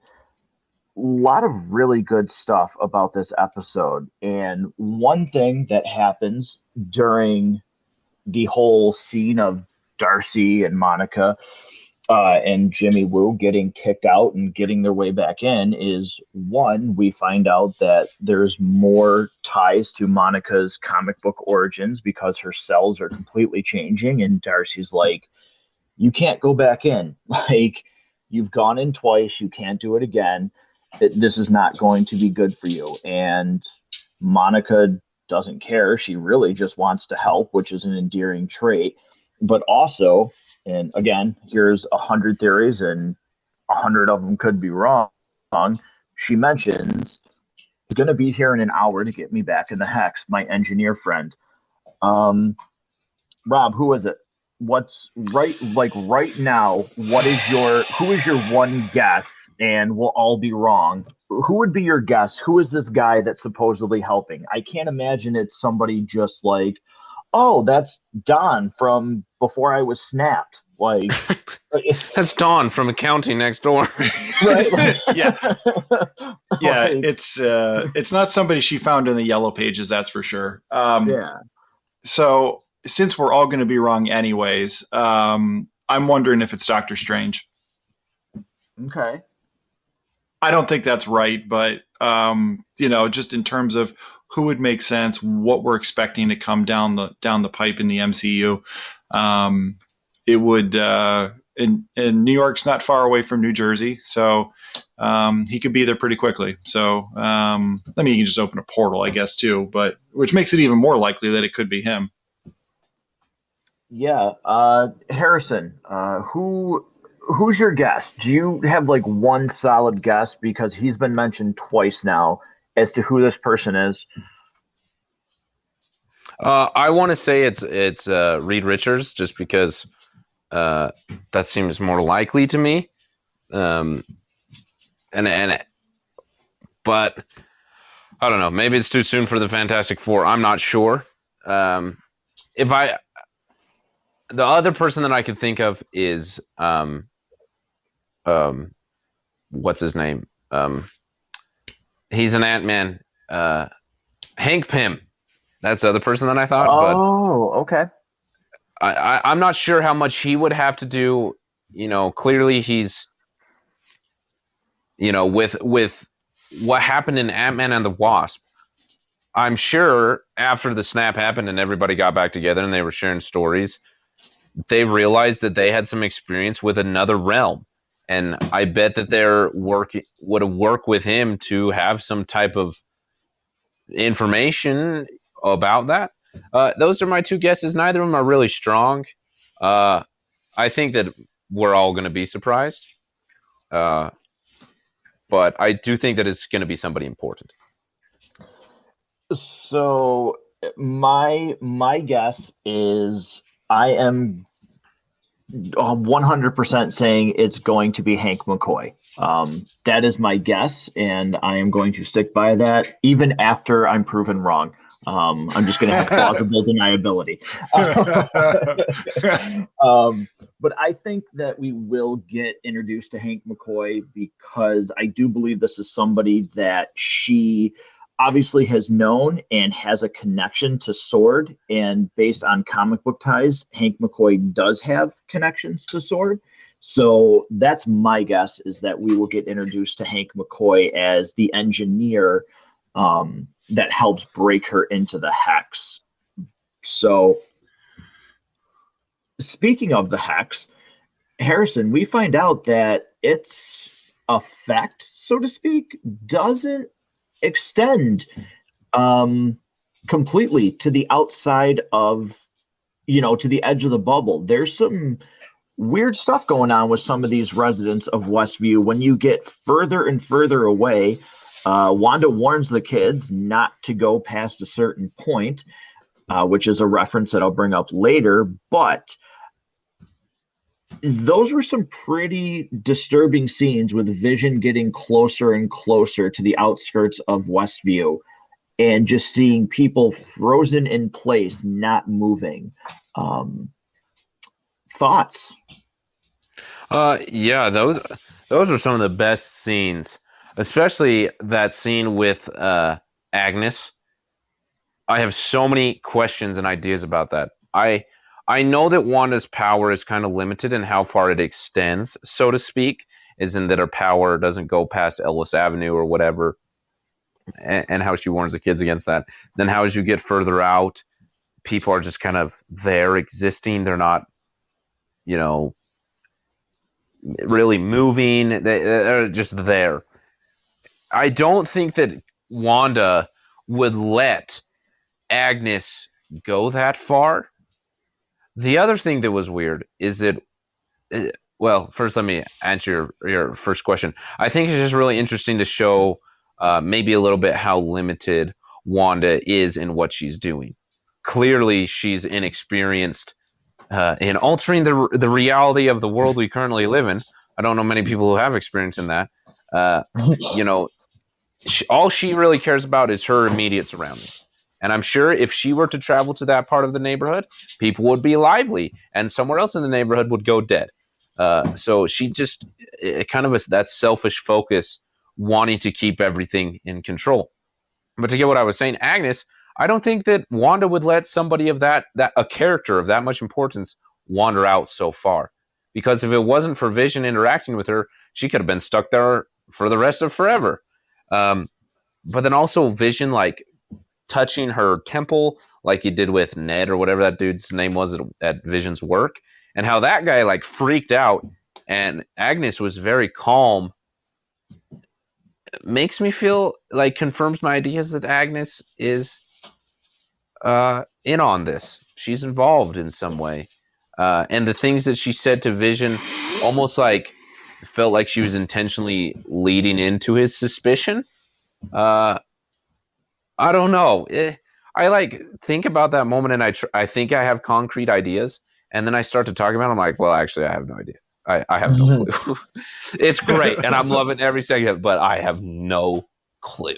a lot of really good stuff about this episode. And one thing that happens during the whole scene of Darcy and Monica and Jimmy Woo getting kicked out and getting their way back in is, one, we find out that there's more ties to Monica's comic book origins because her cells are completely changing. And Darcy's like, you can't go back in. Like, you've gone in twice. You can't do it again. This is not going to be good for you. And Monica doesn't care. She really just wants to help, which is an endearing trait. But also, and again, here's 100 theories, and 100 of them could be wrong. She mentions, "He's going to be here in an hour to get me back in the hex, my engineer friend." Rob, who is it? What's right now? Who is your one guess? And we'll all be wrong. Who would be your guess? Who is this guy that's supposedly helping? I can't imagine it's somebody just like, oh, that's Don from before I was snapped. Like, that's Don from accounting next door. right? Like, yeah, yeah. It's not somebody she found in the yellow pages, that's for sure. Yeah. So since we're all going to be wrong anyways, I'm wondering if it's Doctor Strange. Okay. I don't think that's right, but just in terms of who would make sense, what we're expecting to come down the pipe in the MCU, it would. And New York's not far away from New Jersey, so he could be there pretty quickly. So you can just open a portal, I guess, too, but which makes it even more likely that it could be him. Yeah. Harrison, who's your guess? Do you have like one solid guess? Because he's been mentioned twice now as to who this person is. I want to say it's Reed Richards, just because that seems more likely to me. But I don't know. Maybe it's too soon for the Fantastic Four. I'm not sure. The other person that I could think of is what's his name? He's an Ant-Man. Hank Pym. That's the other person that I thought. Oh, okay. I'm not sure how much he would have to do. Clearly he's, with what happened in Ant-Man and the Wasp. I'm sure after the snap happened and everybody got back together and they were sharing stories, they realized that they had some experience with another realm. And I bet that their work would work with him to have some type of information about that. Those are my two guesses. Neither of them are really strong. I think that we're all going to be surprised. But I do think that it's going to be somebody important. So my guess is, I am 100% saying it's going to be Hank McCoy. That is my guess, and I am going to stick by that even after I'm proven wrong. I'm just going to have plausible deniability. But I think that we will get introduced to Hank McCoy because I do believe this is somebody that she obviously has known and has a connection to Sword. And based on comic book ties, Hank McCoy does have connections to Sword. So that's my guess, is that we will get introduced to Hank McCoy as the engineer that helps break her into the hex. So speaking of the hex, Harrison, we find out that its effect, so to speak, doesn't extend completely to the outside of, to the edge of the bubble. There's some weird stuff going on with some of these residents of Westview when you get further and further away. Wanda warns the kids not to go past a certain point, which is a reference that I'll bring up later. But those were some pretty disturbing scenes with Vision getting closer and closer to the outskirts of Westview and just seeing people frozen in place, not moving. Thoughts? Yeah, those are some of the best scenes, especially that scene with Agnes. I have so many questions and ideas about that. I know that Wanda's power is kind of limited in how far it extends, so to speak, is in that her power doesn't go past Ellis Avenue or whatever, and how she warns the kids against that. Then how as you get further out, people are just kind of there existing. They're not, you know, really moving. They're just there. I don't think that Wanda would let Agnes go that far. The other thing that was weird is that, well, first let me answer your first question. I think it's just really interesting to show maybe a little bit how limited Wanda is in what she's doing. Clearly, she's inexperienced in altering the reality of the world we currently live in. I don't know many people who have experience in that. You know, all she really cares about is her immediate surroundings. And I'm sure if she were to travel to that part of the neighborhood, people would be lively, and somewhere else in the neighborhood would go dead. So she just kind of that selfish focus, wanting to keep everything in control. But to get what I was saying, Agnes, I don't think that Wanda would let somebody of that a character of that much importance wander out so far. Because if it wasn't for Vision interacting with her, she could have been stuck there for the rest of forever. But then also Vision, like, touching her temple like he did with Ned or whatever that dude's name was at Vision's work, and how that guy like freaked out and Agnes was very calm, makes me feel like confirms my ideas that Agnes is in on this. She's involved in some way. And the things that she said to Vision almost like felt like she was intentionally leading into his suspicion. I don't know. I like think about that moment, and I think I have concrete ideas, and then I start to talk about it. I'm like, well, actually, I have no idea. I have no clue. It's great, and I'm loving every second of it, but I have no clue.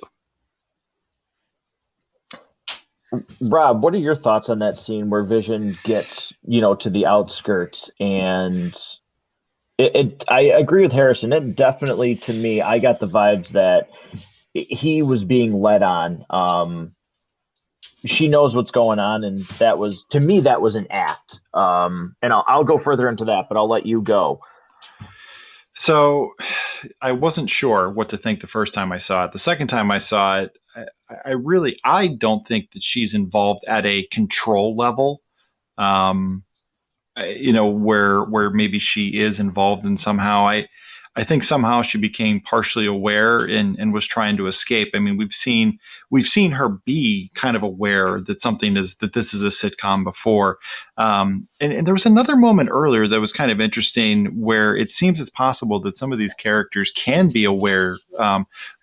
Rob, what are your thoughts on that scene where Vision gets, to the outskirts and I agree with Harrison. It definitely, to me, I got the vibes that he was being led on. She knows what's going on, and that was, to me, that was an act. And I'll go further into that, but I'll let you go. So I wasn't sure what to think the first time I saw it. The second time I saw it, I don't think that she's involved at a control level. Where maybe she is involved in somehow. I think somehow she became partially aware and was trying to escape. I mean, we've seen her be kind of aware that this is a sitcom before. And there was another moment earlier that was kind of interesting where it seems it's possible that some of these characters can be aware.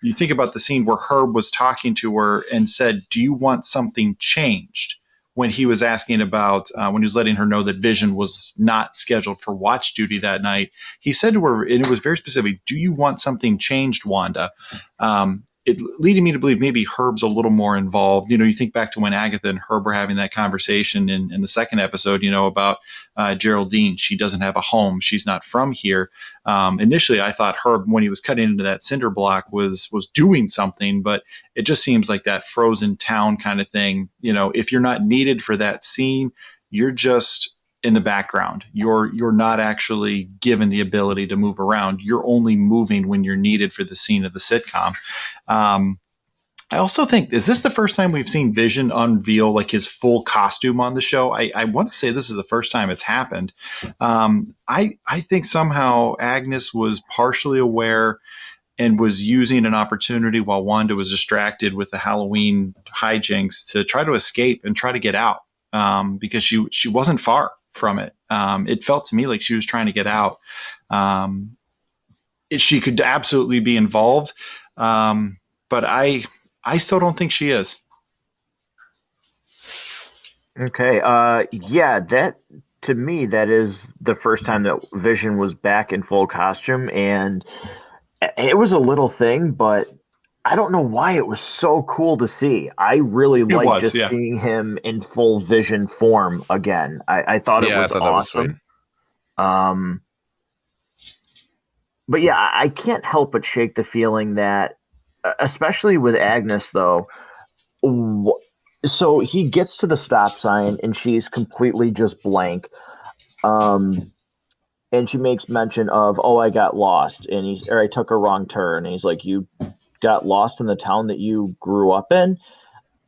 You think about the scene where Herb was talking to her and said, "Do you want something changed?" When he was asking about, when he was letting her know that Vision was not scheduled for watch duty that night, he said to her, and it was very specific, "Do you want something changed, Wanda?" It leading me to believe maybe Herb's a little more involved. You think back to when Agatha and Herb were having that conversation in the second episode, about Geraldine. She doesn't have a home. She's not from here. Initially, I thought Herb, when he was cutting into that cinder block, was doing something, but it just seems like that frozen town kind of thing. If you're not needed for that scene, you're just in the background. You're not actually given the ability to move around. You're only moving when you're needed for the scene of the sitcom. I also think, is this the first time we've seen Vision unveil like his full costume on the show? I want to say this is the first time it's happened. I think somehow Agnes was partially aware and was using an opportunity while Wanda was distracted with the Halloween hijinks to try to escape and try to get out, because she wasn't far from it. It felt to me like she was trying to get out. She could absolutely be involved. but I still don't think she is. Okay. Yeah, that to me, that is the first time that Vision was back in full costume, and it was a little thing, but I don't know why it was so cool to see. I really It liked was, just yeah. seeing him in full Vision form again. I thought it Yeah, I was thought that was sweet. awesome. Um, but yeah, I can't help but shake the feeling that, especially with Agnes, though. wh- So he gets to the stop sign and she's completely just blank. Um, and she makes mention of, "Oh, I got lost," and or I took a wrong turn. And he's like, "You got lost in the town that you grew up in?"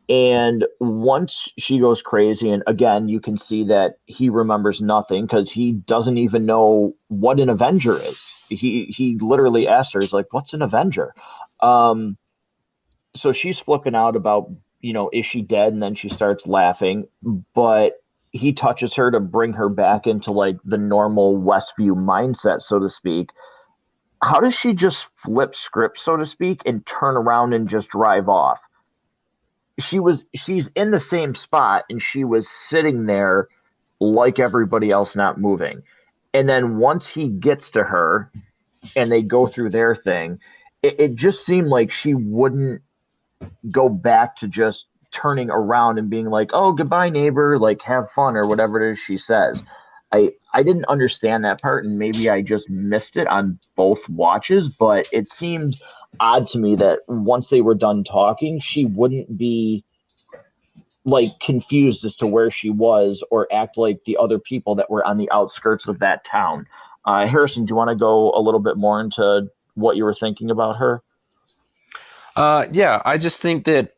And once she goes crazy, and again, you can see that he remembers nothing because he doesn't even know what an Avenger is. He literally asked her, he's like, "What's an Avenger?" Um, so she's flipping out about, is she dead? And then she starts laughing, but he touches her to bring her back into like the normal Westview mindset, so to speak. How does she just flip scripts, so to speak, and turn around and just drive off? She's in the same spot and she was sitting there like everybody else, not moving. And then once he gets to her and they go through their thing, it just seemed like she wouldn't go back to just turning around and being like, "Oh, goodbye, neighbor, like have fun," or whatever it is she says. I didn't understand that part, and maybe I just missed it on both watches, but it seemed odd to me that once they were done talking, she wouldn't be like confused as to where she was or act like the other people that were on the outskirts of that town. Harrison, do you want to go a little bit more into what you were thinking about her? Yeah, I just think that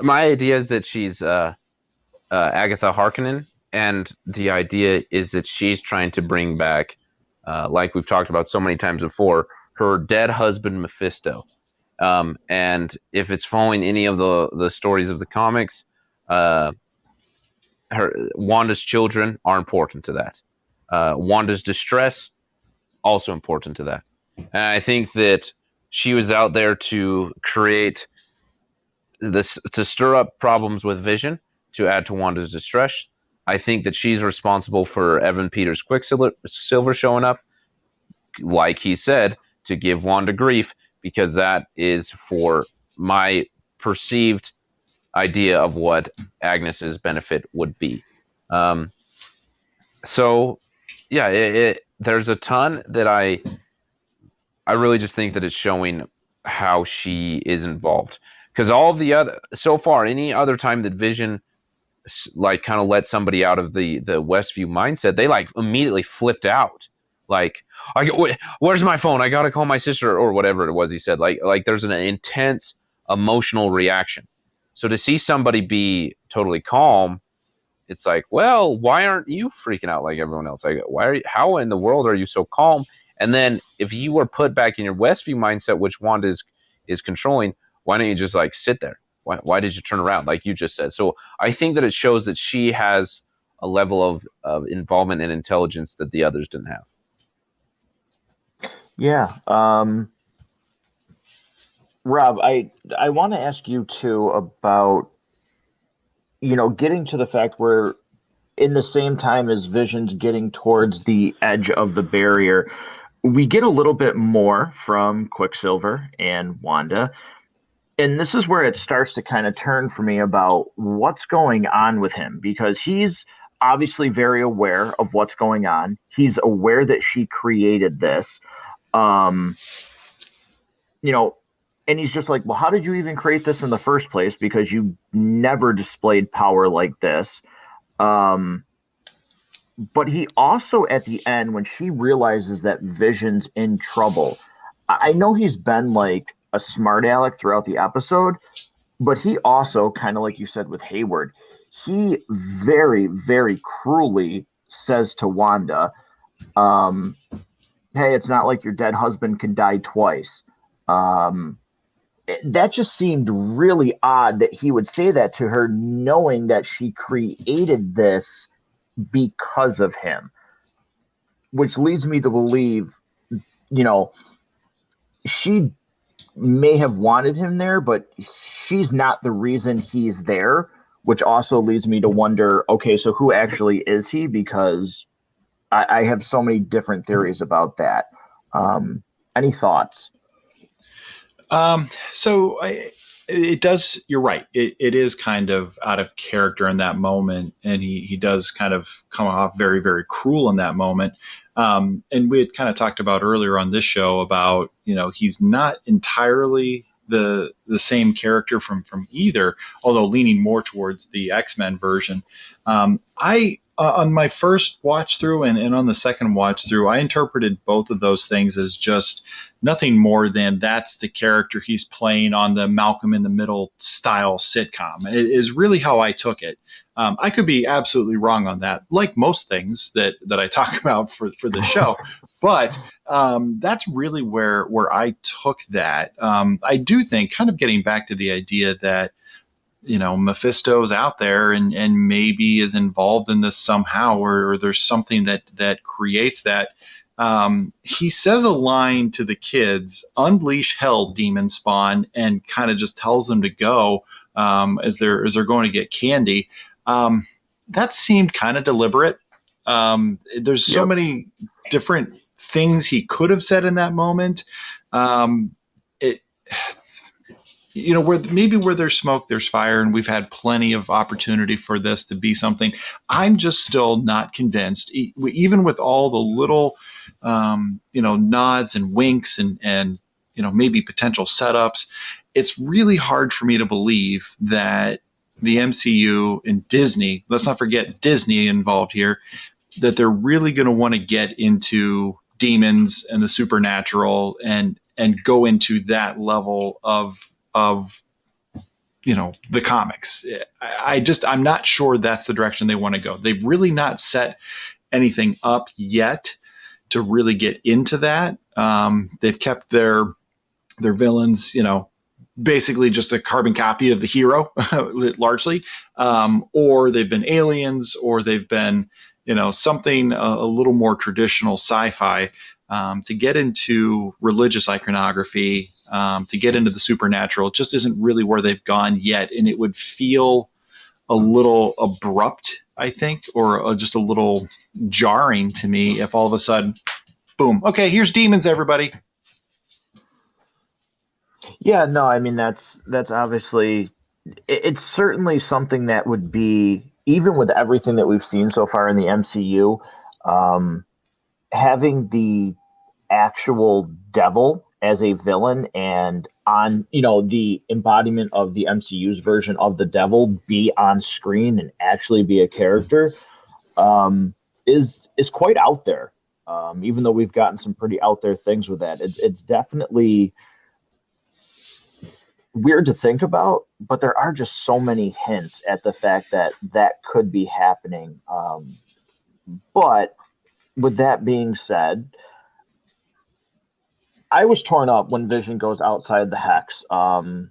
my idea is that she's Agatha Harkonnen, and the idea is that she's trying to bring back, like we've talked about so many times before, her dead husband Mephisto. And if it's following any of the stories of the comics, uh, her Wanda's children are important to that. Wanda's distress also important to that. And I think that she was out there to create this, to stir up problems with Vision, to add to Wanda's distress. I think that she's responsible for Evan Peters Quicksilver showing up, like he said, to give Wanda grief, because that is for my perceived idea of what Agnes's benefit would be. Um, so, yeah, there's a ton that I really just think that it's showing how she is involved. Because all of the other, so far, any other time that Vision like kind of let somebody out of the Westview mindset, they like immediately flipped out. Like, where's my phone? I gotta call my sister, or whatever it was he said. Like there's an intense emotional reaction. So to see somebody be totally calm, it's like, well, why aren't you freaking out like everyone else? Like, how in the world are you so calm? And then if you were put back in your Westview mindset, which Wanda is controlling, why don't you just like sit there? Why did you turn around, like you just said? So I think that it shows that she has a level of involvement and intelligence that the others didn't have. Yeah. Rob, I want to ask you too about, getting to the fact where in the same time as Vision's getting towards the edge of the barrier, we get a little bit more from Quicksilver and Wanda. And this is where it starts to kind of turn for me about what's going on with him, because he's obviously very aware of what's going on. He's aware that she created this. Um, you know, and he's just like, "Well, how did you even create this in the first place? Because you never displayed power like this." Um, but he also, at the end, when she realizes that Vision's in trouble, I know he's been like a smart aleck throughout the episode, but he also, kind of like you said with Hayward, he very, very cruelly says to Wanda, um, "Hey, it's not like your dead husband can die twice." Um, that just seemed really odd that he would say that to her, knowing that she created this because of him, which leads me to believe, you know, she may have wanted him there, but she's not the reason he's there, which also leads me to wonder, okay, so who actually is he? Because I have so many different theories about that. Any thoughts? So it does, you're right. It is kind of out of character in that moment. And he does kind of come off very, very cruel in that moment. And we had kind of talked about earlier on this show about, he's not entirely the same character from either, although leaning more towards the X-Men version. I on my first watch through and on the second watch through, I interpreted both of those things as just nothing more than that's the character he's playing on the Malcolm in the Middle style sitcom. It is really how I took it. I could be absolutely wrong on that, like most things that I talk about for the show. But that's really where I took that. I do think, kind of getting back to the idea that Mephisto's out there and maybe is involved in this somehow, or there's something that creates that. He says a line to the kids, "Unleash hell, demon spawn," and kind of just tells them to go as they're going to get candy. That seemed kind of deliberate. There's so many different things he could have said in that moment. Where there's smoke, there's fire, and we've had plenty of opportunity for this to be something. I'm just still not convinced, even with all the little, nods and winks and maybe potential setups. It's really hard for me to believe that the MCU and Disney, let's not forget Disney involved here, that they're really going to want to get into demons and the supernatural and go into that level of the comics. I'm not sure that's the direction they want to go. They've really not set anything up yet to really get into that. They've kept their villains, basically just a carbon copy of the hero, largely, or they've been aliens, or they've been, something a little more traditional sci-fi. To get into religious iconography, to get into the supernatural, just isn't really where they've gone yet. And it would feel a little abrupt, I think, or just a little jarring to me if all of a sudden, boom, okay, here's demons, everybody. Yeah, no, I mean that's obviously it's certainly something that would be, even with everything that we've seen so far in the MCU, having the actual devil as a villain and on the embodiment of the MCU's version of the devil be on screen and actually be a character is quite out there. Even though we've gotten some pretty out there things with that, it's definitely weird to think about, but there are just so many hints at the fact that that could be happening. But with that being said, I was torn up when Vision goes outside the hex. Rob,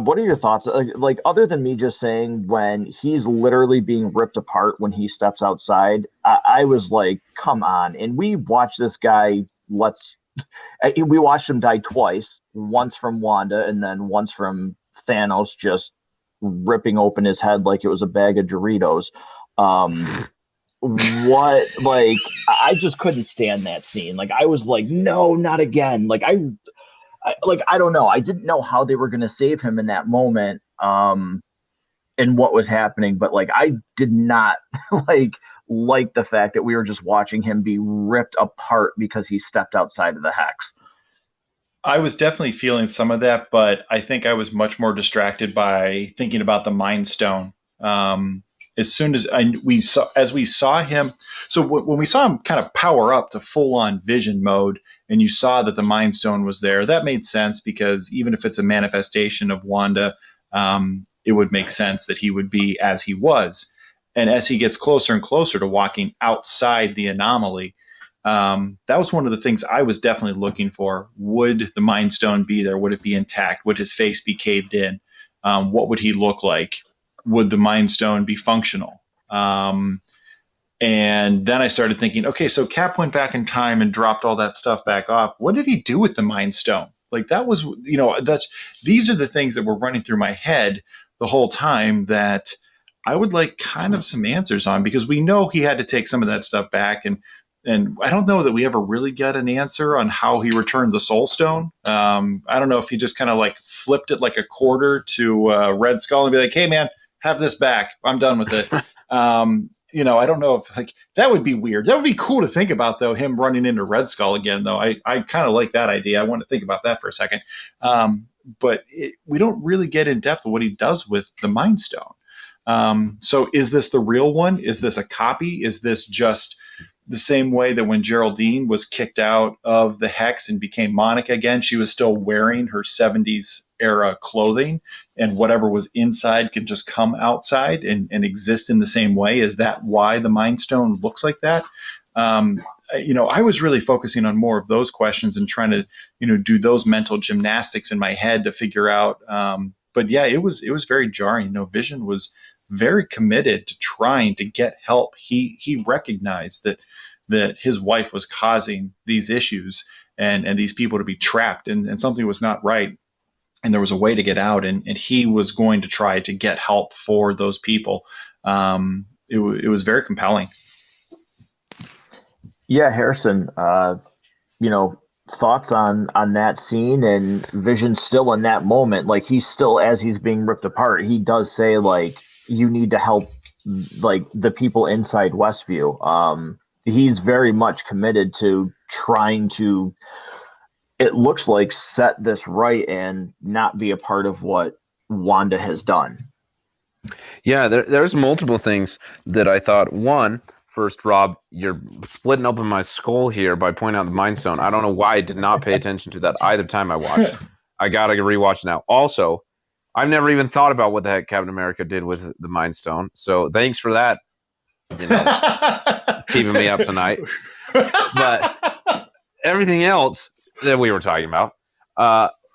what are your thoughts? Like, other than me just saying when he's literally being ripped apart when he steps outside, I was like, come on. And we watched this guy, we watched him die twice, once from Wanda and then once from Thanos just ripping open his head like it was a bag of Doritos. I just couldn't stand that scene. Like, I was like, no, not again. I don't know. I didn't know how they were going to save him in that moment, and what was happening. But I did not like the fact that we were just watching him be ripped apart because he stepped outside of the hex. I was definitely feeling some of that, but I think I was much more distracted by thinking about the Mind Stone. As soon as we saw him, so when we saw him kind of power up to full on Vision mode, and you saw that the Mind Stone was there, that made sense because even if it's a manifestation of Wanda, it would make sense that he would be as he was. And as he gets closer and closer to walking outside the anomaly, that was one of the things I was definitely looking for. Would the Mind Stone be there? Would it be intact? Would his face be caved in? What would he look like? Would the Mind Stone be functional? And then I started thinking, okay, so Cap went back in time and dropped all that stuff back off. What did he do with the Mind Stone? Like that was, these are the things that were running through my head the whole time that I would like kind of some answers on, because we know he had to take some of that stuff back. And I don't know that we ever really get an answer on how he returned the Soul Stone. I don't know if he just kind of like flipped it like a quarter to Red Skull and be like, hey, man, have this back. I'm done with it. I don't know if like that would be weird. That would be cool to think about, though, him running into Red Skull again, though. I kind of like that idea. I want to think about that for a second. But we don't really get in depth of what he does with the Mind Stone. So is this the real one? Is this a copy? Is this just the same way that when Geraldine was kicked out of the Hex and became Monica again, she was still wearing her 70s era clothing, and whatever was inside could just come outside and exist in the same way? Is that why the Mind Stone looks like that? I was really focusing on more of those questions and trying to, do those mental gymnastics in my head to figure out. But yeah, it was very jarring. Vision was very committed to trying to get help. He recognized that his wife was causing these issues and these people to be trapped, and something was not right. And there was a way to get out, and he was going to try to get help for those people. It was very compelling. Yeah, Harrison, thoughts on that scene and Vision still in that moment, like he's still, as he's being ripped apart, he does say like, you need to help like the people inside Westview. He's very much committed to trying to, it looks like, set this right and not be a part of what Wanda has done. Yeah, there's multiple things that I thought. One, first, Rob, you're splitting open my skull here by pointing out the Mind Stone. I don't know why I did not pay attention to that either time I watched. I gotta rewatch now. Also, I've never even thought about what the heck Captain America did with the Mind Stone. So thanks for that. Keeping me up tonight. But everything else that we were talking about,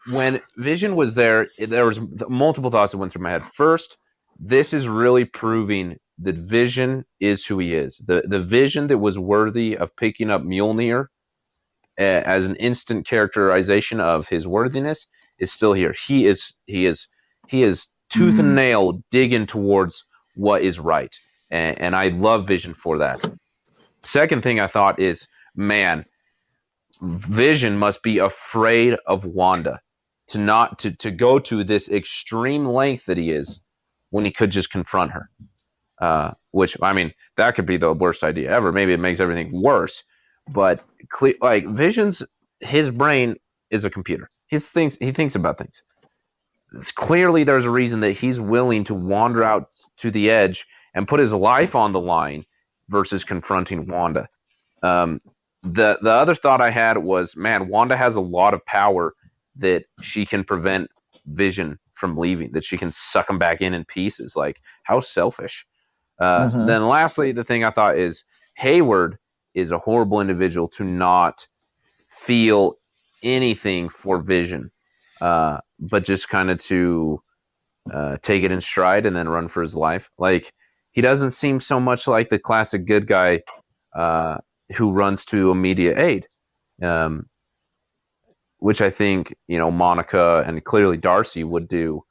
when Vision was there was multiple thoughts that went through my head. First, this is really proving that Vision is who he is. The Vision that was worthy of picking up Mjolnir as an instant characterization of his worthiness is still here. He is tooth and nail digging towards what is right. And I love Vision for that. Second thing I thought is, man, Vision must be afraid of Wanda to go to this extreme length that he is when he could just confront her. Which, I mean, that could be the worst idea ever. Maybe it makes everything worse. But like his brain is a computer. He thinks about things. Clearly, there's a reason that he's willing to wander out to the edge and put his life on the line versus confronting Wanda. The other thought I had was, man, Wanda has a lot of power that she can prevent Vision from leaving, that she can suck him back in pieces. Like, how selfish. Then lastly, the thing I thought is, Hayward is a horrible individual to not feel anything for Vision, but just kind of to take it in stride and then run for his life. Like, he doesn't seem so much like the classic good guy who runs to immediate aid, which I think, Monica and clearly Darcy would do.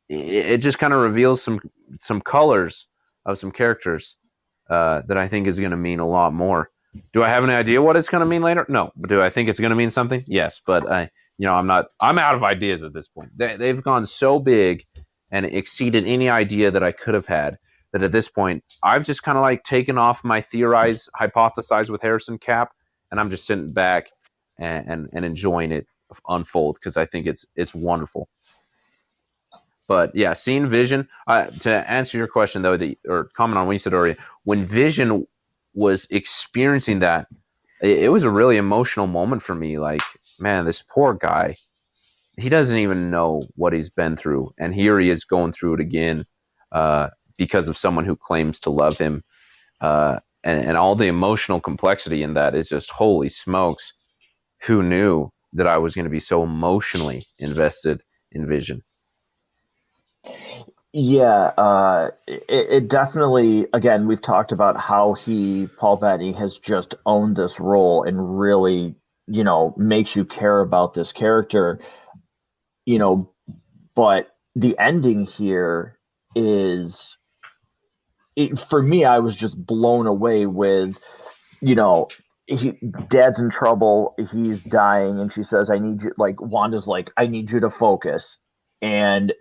It just kind of reveals some colors of some characters that I think is going to mean a lot more. Do I have any idea what it's going to mean later? No. But do I think it's going to mean something? Yes. But I'm out of ideas at this point. They've gone so big and exceeded any idea that I could have had, that at this point I've just kind of like taken off my hypothesize with Harrison cap, and I'm just sitting back and enjoying it unfold, because I think it's wonderful. But yeah, seeing Vision, to answer your question though, or comment on what you said earlier, when Vision was experiencing that, it was a really emotional moment for me. Like, man, this poor guy, he doesn't even know what he's been through, and here he is going through it again because of someone who claims to love him, and all the emotional complexity in that is just, holy smokes, who knew that I was going to be so emotionally invested in Vision? Yeah, it definitely, again, we've talked about how Paul Bettany has just owned this role and really makes you care about this character, you know, but the ending here is, for me, I was just blown away with, you know, dad's in trouble, he's dying, and she says, I need you, like, Wanda's like, I need you to focus. And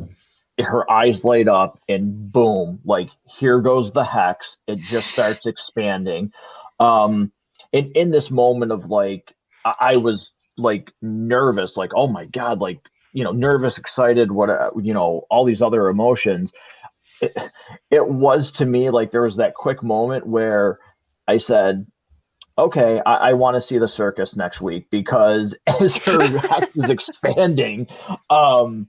her eyes light up, and boom, like, here goes the hex. It just starts expanding. And in this moment of, like, I was like nervous, like, oh my God, like, nervous, excited, what, all these other emotions. It, it was, to me, like, there was that quick moment where I said, okay, I want to see the circus next week, because as her hex is expanding, um,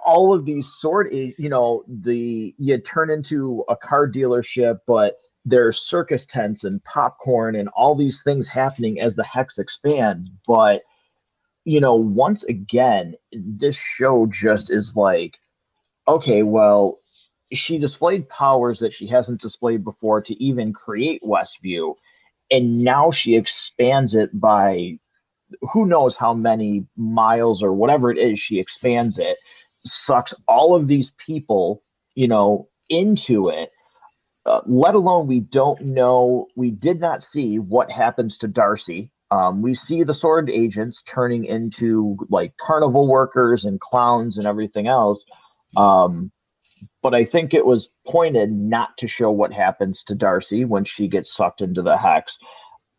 all of these you turn into a car dealership, but there's circus tents and popcorn and all these things happening as the hex expands. But, once again, this show just is like, okay, well, she displayed powers that she hasn't displayed before to even create Westview. And now she expands it by who knows how many miles or whatever it is. She expands it, sucks all of these people, into it. Let alone, we did not see what happens to Darcy. We see the sword agents turning into, like, carnival workers and clowns and everything else. But I think it was pointed not to show what happens to Darcy when she gets sucked into the hex.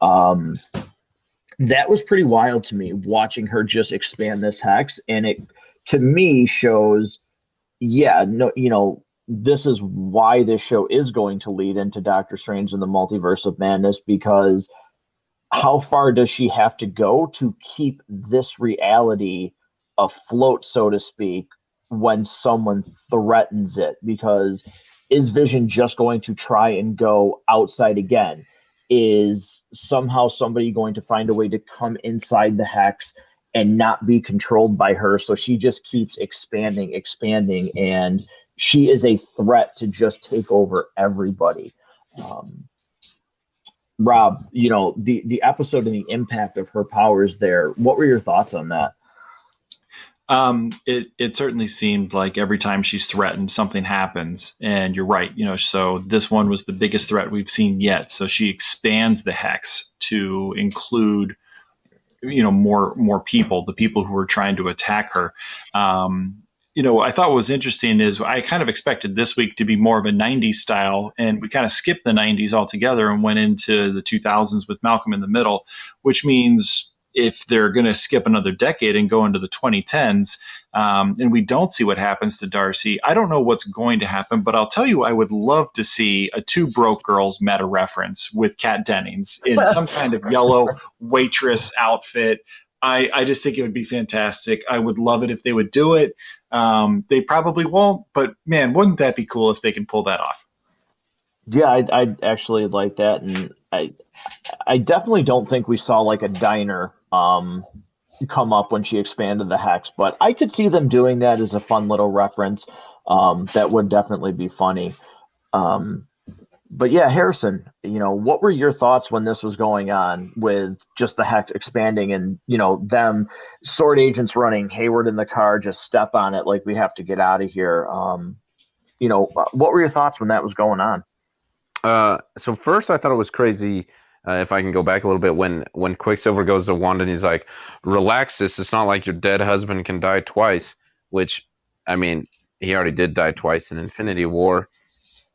That was pretty wild to me, watching her just expand this hex. And it, to me, shows, yeah, no, this is why this show is going to lead into Doctor Strange and the Multiverse of Madness, because how far does she have to go to keep this reality afloat, so to speak, when someone threatens it? Because is Vision just going to try and go outside again? Is somehow somebody going to find a way to come inside the hex and not be controlled by her? So she just keeps expanding, and she is a threat to just take over everybody. Rob, the episode and the impact of her powers there. What were your thoughts on that? It certainly seemed like every time she's threatened, something happens. And you're right, so this one was the biggest threat we've seen yet. So she expands the hex to include, more people, the people who are trying to attack her. I thought what was interesting is I kind of expected this week to be more of a 90s style, and we kind of skipped the 90s altogether and went into the 2000s with Malcolm in the Middle, which means if they're going to skip another decade and go into the 2010s, and we don't see what happens to Darcy, I don't know what's going to happen, but I'll tell you, I would love to see a Two Broke Girls meta reference with Kat Dennings in some kind of yellow waitress outfit. I just think it would be fantastic. I would love it if they would do it. They probably won't, but man, wouldn't that be cool if they can pull that off? Yeah, I'd actually like that. And I definitely don't think we saw, like, a diner come up when she expanded the hex, but I could see them doing that as a fun little reference. That would definitely be funny. But yeah, Harrison, what were your thoughts when this was going on with just the hex expanding, and, them sword agents running Hayward in the car, just step on it, like, we have to get out of here. What were your thoughts when that was going on? So first, I thought it was crazy. If I can go back a little bit, when Quicksilver goes to Wanda and he's like, "Relax, sis. It's not like your dead husband can die twice." Which, I mean, he already did die twice in Infinity War.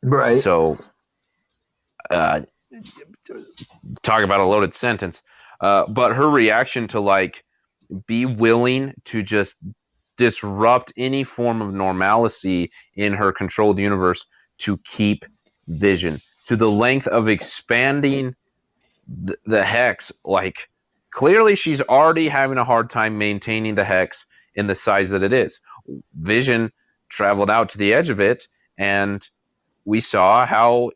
Right. So, talk about a loaded sentence. But her reaction to, like, be willing to just disrupt any form of normalcy in her controlled universe to keep Vision, to the length of expanding the hex. Like, clearly she's already having a hard time maintaining the hex in the size that it is. Vision traveled out to the edge of it, and we saw how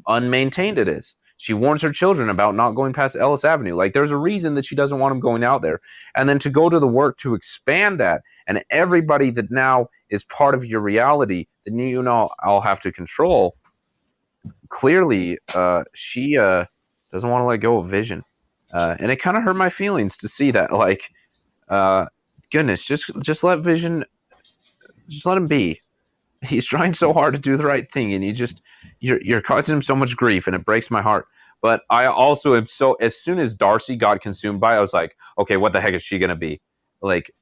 unmaintained it is. She warns her children about not going past Ellis Avenue. Like, there's a reason that she doesn't want them going out there. And then to go to the work to expand that, and everybody that now is part of your reality that I'll have to control. Clearly, she doesn't want to let go of Vision. And it kind of hurt my feelings to see that. Like, goodness, just let Vision, just let him be. He's trying so hard to do the right thing, and you're causing him so much grief, and it breaks my heart. But I also am so, as soon as Darcy got consumed by it, I was like, okay, what the heck is she gonna be? Like,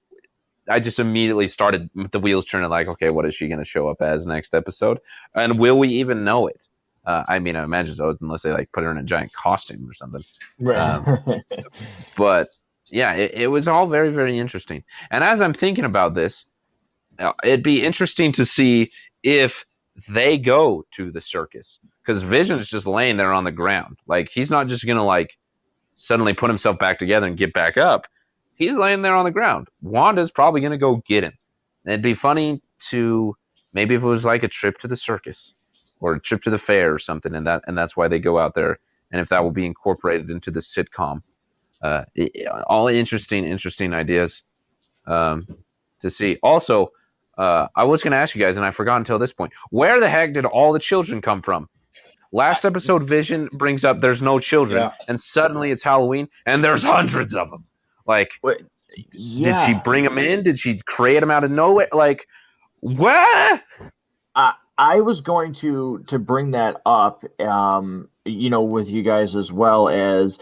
I just immediately started the wheels turning. Like, okay, what is she gonna show up as next episode? And will we even know it? I mean, I imagine so, unless they like put her in a giant costume or something. Right. But yeah, it was all very, very interesting. And as I'm thinking about this, it'd be interesting to see if they go to the circus, because Vision's just laying there on the ground. Like, he's not just gonna like suddenly put himself back together and get back up. He's laying there on the ground. Wanda's probably gonna go get him. And it'd be funny to maybe if it was like a trip to the circus or a trip to the fair or something, and that's why they go out there, and if that will be incorporated into the sitcom. All interesting ideas to see. Also, I was going to ask you guys, and I forgot until this point, where the heck did all the children come from? Last episode, Vision brings up there's no children, and suddenly it's Halloween, and there's hundreds of them. Like, did she bring them in? Did she create them out of nowhere? Like, what? I was going to bring that up, with you guys as well as,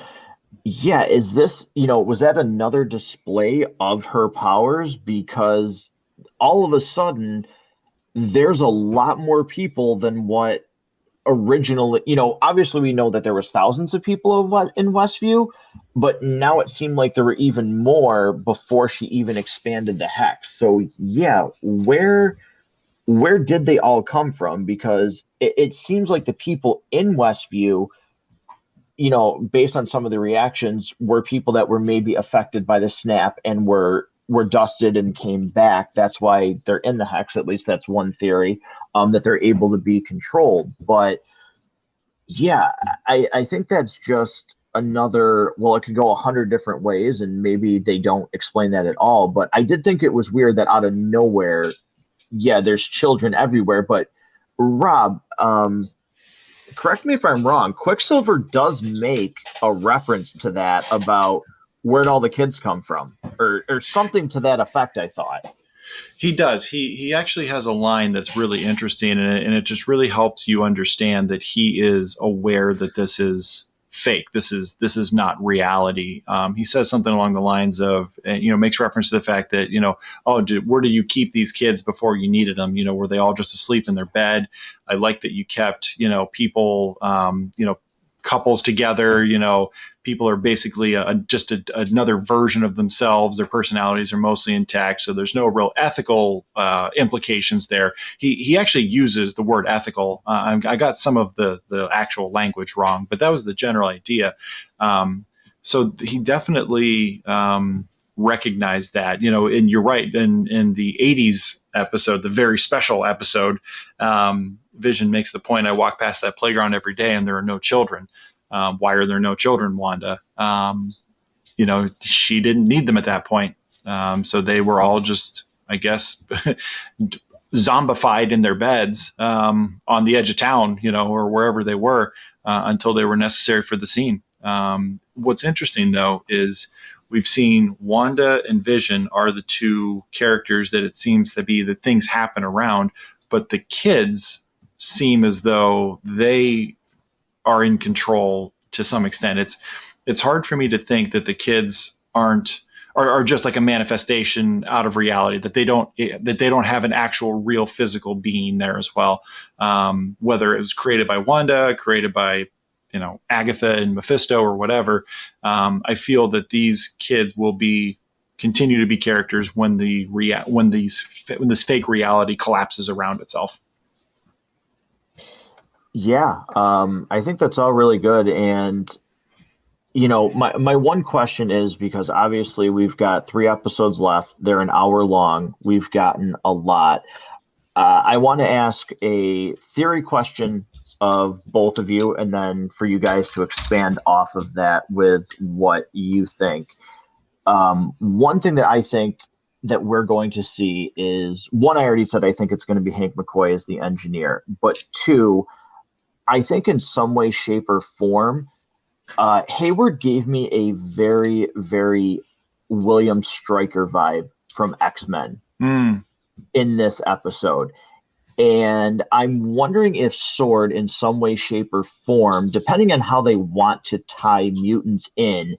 is this, was that another display of her powers? Because all of a sudden, there's a lot more people than what originally, obviously we know that there was thousands of people in Westview, but now it seemed like there were even more before she even expanded the hex. So where did they all come from? Because it seems like the people in Westview, based on some of the reactions, were people that were maybe affected by the snap and were dusted and came back. That's why they're in the hex. At least that's one theory, that they're able to be controlled. But I think that's just another, well, it could go 100 different ways, and maybe they don't explain that at all. But I did think it was weird that out of nowhere, there's children everywhere. But Rob, correct me if I'm wrong, Quicksilver does make a reference to that about where'd all the kids come from, or something to that effect, I thought. He does. He actually has a line that's really interesting, and it just really helps you understand that he is aware that this is fake. This is not reality. He says something along the lines of, makes reference to the fact that, where do you keep these kids before you needed them? Were they all just asleep in their bed? I like that you kept, people, couples together. People are basically another version of themselves. Their personalities are mostly intact, so there's no real ethical implications there. He actually uses the word ethical. I got some of the actual language wrong, but that was the general idea. So he definitely recognized that, and you're right. In the 80s episode, the very special episode, Vision makes the point, I walk past that playground every day and there are no children. Why are there no children, Wanda? She didn't need them at that point. So they were all just, I guess, zombified in their beds on the edge of town, or wherever they were until they were necessary for the scene. What's interesting, though, is we've seen Wanda and Vision are the two characters that it seems to be that things happen around, but the kids seem as though they are in control to some extent. It's hard for me to think that the kids are just like a manifestation out of reality, that they don't have an actual real physical being there as well. Whether it was created by Wanda, created by Agatha and Mephisto or whatever. I feel that these kids will continue to be characters when this fake reality collapses around itself. I think that's all really good. And, my one question is, because obviously we've got 3 episodes left. They're an hour long. We've gotten a lot. I want to ask a theory question of both of you, and then for you guys to expand off of that with what you think. One thing that I think that we're going to see is, one, I already said I think it's going to be Hank McCoy as the engineer, but 2, I think in some way, shape, or form, Hayward gave me a very, very William Stryker vibe from X-Men in this episode. And I'm wondering if Sword, in some way, shape, or form, depending on how they want to tie mutants in,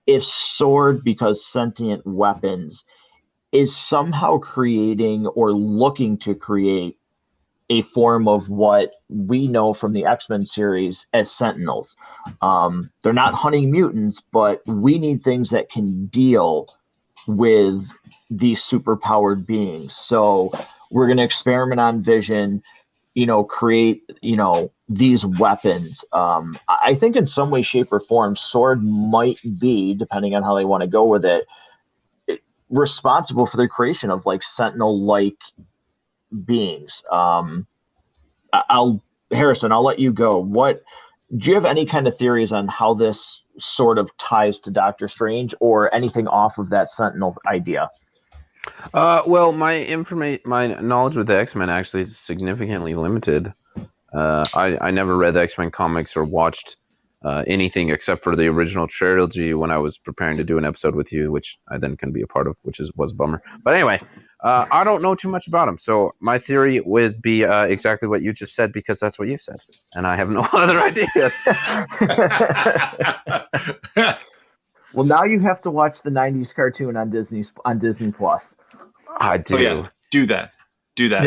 if Sword, because sentient weapons, is somehow creating or looking to create a form of what we know from the X-Men series as Sentinels. They're not hunting mutants, but we need things that can deal with these superpowered beings. So we're going to experiment on Vision, create, these weapons. I think in some way, shape, or form, Sword might be, depending on how they want to go with it, responsible for the creation of like Sentinel-like beings. Harrison, I'll let you go. Do you have any kind of theories on how this sort of ties to Doctor Strange or anything off of that Sentinel idea? Well, my knowledge with the X-Men actually is significantly limited. I never read the X-Men comics or watched anything except for the original trilogy when I was preparing to do an episode with you, which I then can be a part of, which was a bummer. But anyway, I don't know too much about them. So my theory would be exactly what you just said, because that's what you said. And I have no other ideas. Well, now you have to watch the 90s cartoon on Disney Plus. I do. Oh, yeah. Do that.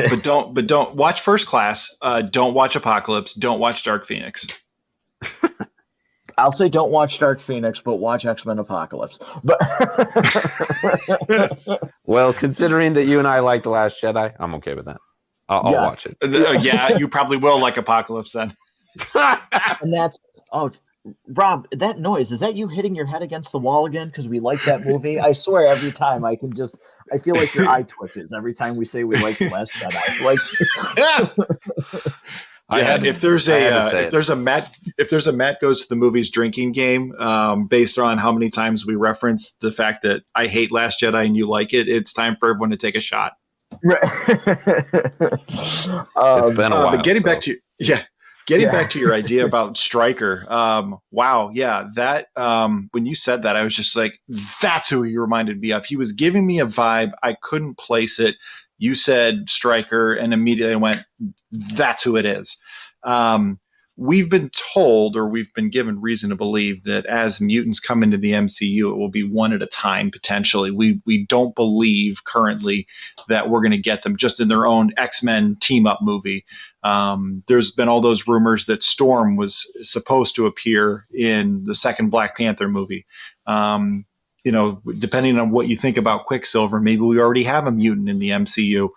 But don't watch First Class. Don't watch Apocalypse. Don't watch Dark Phoenix. I'll say don't watch Dark Phoenix, but watch X-Men Apocalypse. But well, considering that you and I like The Last Jedi, I'm okay with that. I'll watch it. Yeah, you probably will like Apocalypse then. And that's Rob, that noise, is that you hitting your head against the wall again? Because we like that movie. I swear, every time I feel like your eye twitches every time we say we like The Last Jedi. If there's a Matt goes to the movies drinking game, based on how many times we reference the fact that I hate Last Jedi and you like it, it's time for everyone to take a shot. Right. It's been a while. But getting back to your idea about Stryker, wow, yeah, that when you said that, I was just like, that's who he reminded me of. He was giving me a vibe. I couldn't place it. You said Stryker, and immediately I went, that's who it is. We've been told, or we've been given reason to believe, that as mutants come into the MCU, it will be one at a time, potentially. We don't believe currently that we're going to get them just in their own X-Men team-up movie. There's been all those rumors that Storm was supposed to appear in the second Black Panther movie. Depending on what you think about Quicksilver, maybe we already have a mutant in the MCU.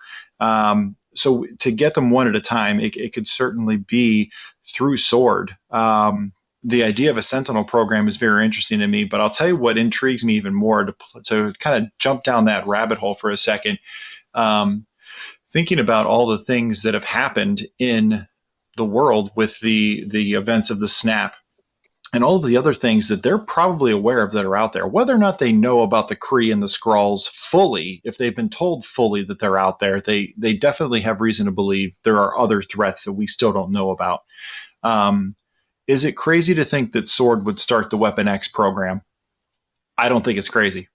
So to get them one at a time, it could certainly be through Sword. The idea of a Sentinel program is very interesting to me, but I'll tell you what intrigues me even more, to kind of jump down that rabbit hole for a second. Thinking about all the things that have happened in the world with the events of the snap, and all of the other things that they're probably aware of that are out there. Whether or not they know about the Kree and the Skrulls fully, if they've been told fully that they're out there, they definitely have reason to believe there are other threats that we still don't know about. Is it crazy to think that Sword would start the Weapon X program? I don't think it's crazy.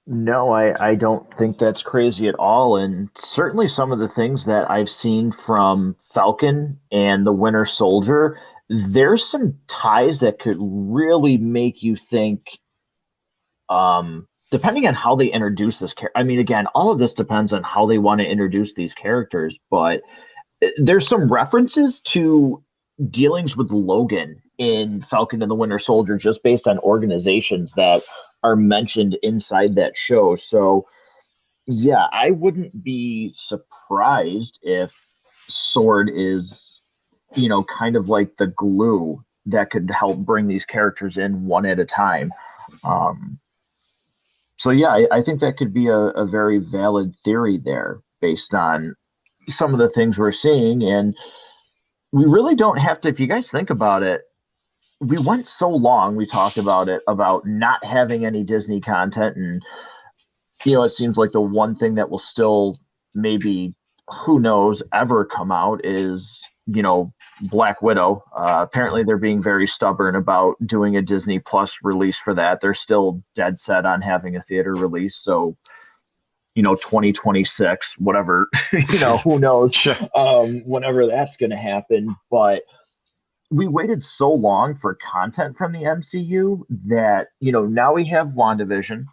No, I don't think that's crazy at all. And certainly some of the things that I've seen from Falcon and the Winter Soldier, there's some ties that could really make you think, depending on how they introduce this character. I mean, again, all of this depends on how they want to introduce these characters, but there's some references to dealings with Logan in Falcon and the Winter Soldier, just based on organizations that are mentioned inside that show. So yeah, I wouldn't be surprised if Sword is, kind of like the glue that could help bring these characters in one at a time. So yeah, I think that could be a very valid theory there, based on some of the things we're seeing. And we really don't have to, if you guys think about it, we went so long, we talked about it, about not having any Disney content. And, it seems like the one thing that will still maybe who knows, ever come out is, Black Widow. Apparently, they're being very stubborn about doing a Disney Plus release for that. They're still dead set on having a theater release. So, 2026, whatever, who knows, Sure. whenever that's going to happen. But we waited so long for content from the MCU that, now we have WandaVision.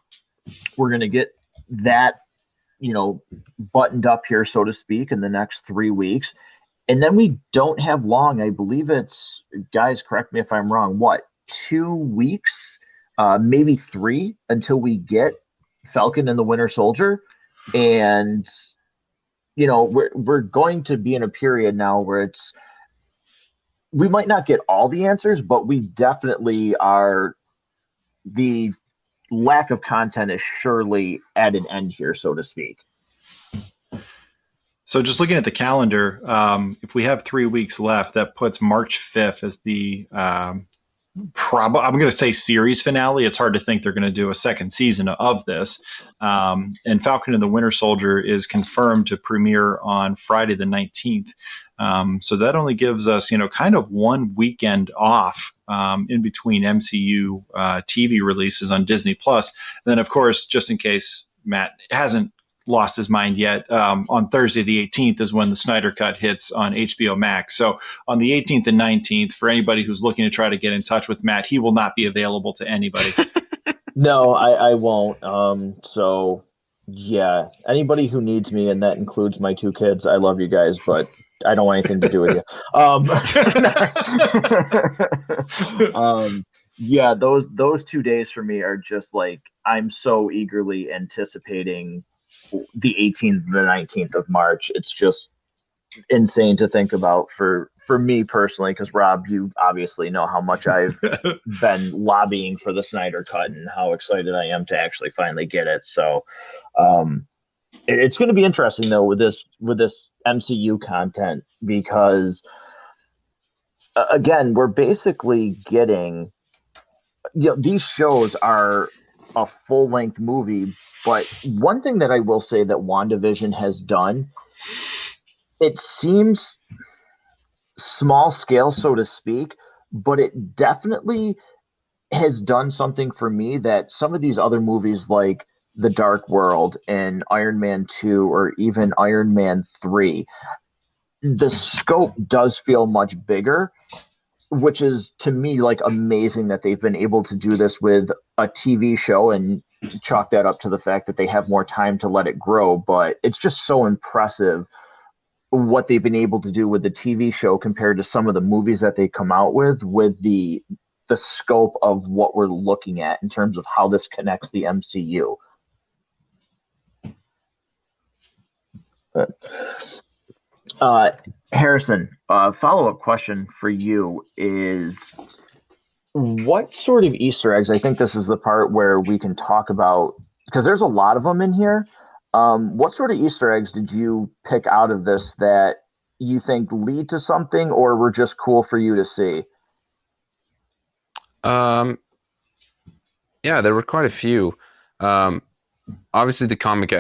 We're going to get that, buttoned up here, so to speak, in the next 3 weeks. And then we don't have long. I believe it's, guys, correct me if I'm wrong, what, 2 weeks, maybe three, until we get Falcon and the Winter Soldier. And, we're going to be in a period now where we might not get all the answers, but we definitely are, the lack of content is surely at an end here, so to speak. So just looking at the calendar, if we have 3 weeks left, that puts March 5th as the I'm going to say series finale. It's hard to think they're going to do a second season of this. And Falcon and the Winter Soldier is confirmed to premiere on Friday the 19th. So that only gives us, kind of one weekend off in between MCU TV releases on Disney Plus. Then, of course, just in case Matt hasn't lost his mind yet, on Thursday the 18th is when the Snyder Cut hits on HBO Max. So on the 18th and 19th, for anybody who's looking to try to get in touch with Matt, he will not be available to anybody. No, I won't. So yeah, anybody who needs me, and that includes my two kids, I love you guys, but I don't want anything to do with you. Yeah, those 2 days for me are just like, I'm so eagerly anticipating the 18th and the 19th of March. It's just insane to think about for me personally, because Rob, you obviously know how much I've been lobbying for the Snyder Cut and how excited I am to actually finally get it. So it's going to be interesting though with this MCU content, because again, we're basically getting, these shows are a full-length movie. But one thing that I will say that WandaVision has done, it seems small scale, so to speak, but it definitely has done something for me that some of these other movies like The Dark World and Iron Man 2 or even Iron Man 3, the scope does feel much bigger, which is to me like amazing that they've been able to do this with a TV show, and chalk that up to the fact that they have more time to let it grow. But it's just so impressive what they've been able to do with the TV show compared to some of the movies that they come out with the scope of what we're looking at in terms of how this connects the MCU. Harrison, follow-up question for you is, what sort of Easter eggs, I think this is the part where we can talk about, because there's a lot of them in here. What sort of Easter eggs did you pick out of this that you think lead to something or were just cool for you to see? Yeah, there were quite a few. Obviously, the comic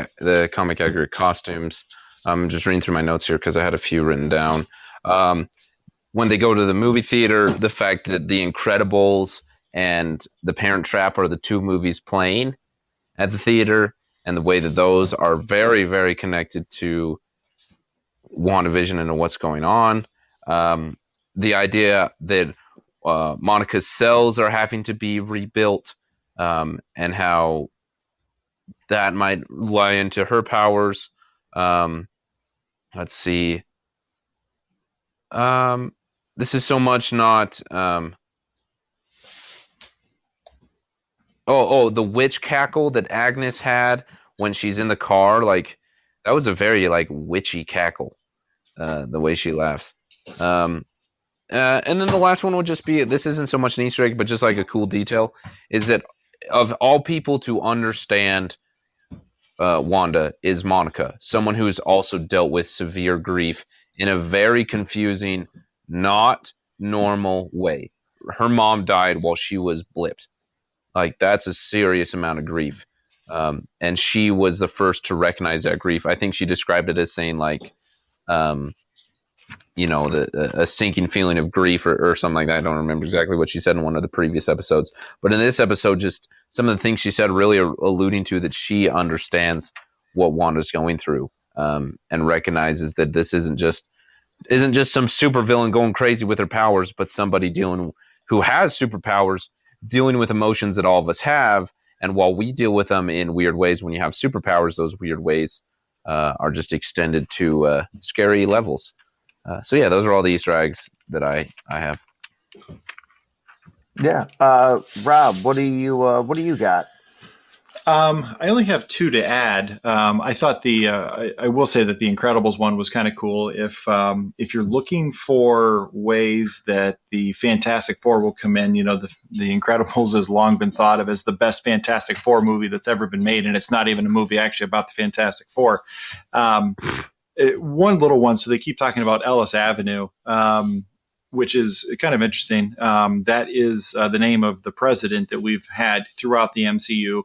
accurate costumes. I'm just reading through my notes here because I had a few written down. When they go to the movie theater, the fact that The Incredibles and The Parent Trap are the two movies playing at the theater, and the way that those are very, very connected to WandaVision and what's going on. The idea that Monica's cells are having to be rebuilt, and how that might lie into her powers. Let's see. This is so much not. The witch cackle that Agnes had when she's in the car, like that was a very like witchy cackle. The way she laughs. And then the last one would just be, this isn't so much an Easter egg, but just like a cool detail, is that of all people to understand Wanda is Monica, someone who's also dealt with severe grief in a very confusing, not normal way. Her mom died while she was blipped. Like, that's a serious amount of grief. And she was the first to recognize that grief. I think she described it as saying, like, a sinking feeling of grief or something like that. I don't remember exactly what she said in one of the previous episodes, but in this episode, just some of the things she said really are alluding to that she understands what Wanda's going through, and recognizes that this isn't just some supervillain going crazy with her powers, but somebody who has superpowers, dealing with emotions that all of us have. And while we deal with them in weird ways, when you have superpowers, those weird ways are just extended to scary levels. So yeah, those are all the Easter eggs that I have. Yeah. Rob, what do you got? I only have two to add. I thought I will say that the Incredibles one was kind of cool. If you're looking for ways that the Fantastic Four will come in, the Incredibles has long been thought of as the best Fantastic Four movie that's ever been made, and it's not even a movie actually about the Fantastic Four. One little one, so they keep talking about Ellis Avenue. Which is kind of interesting. That is the name of the president that we've had throughout the MCU.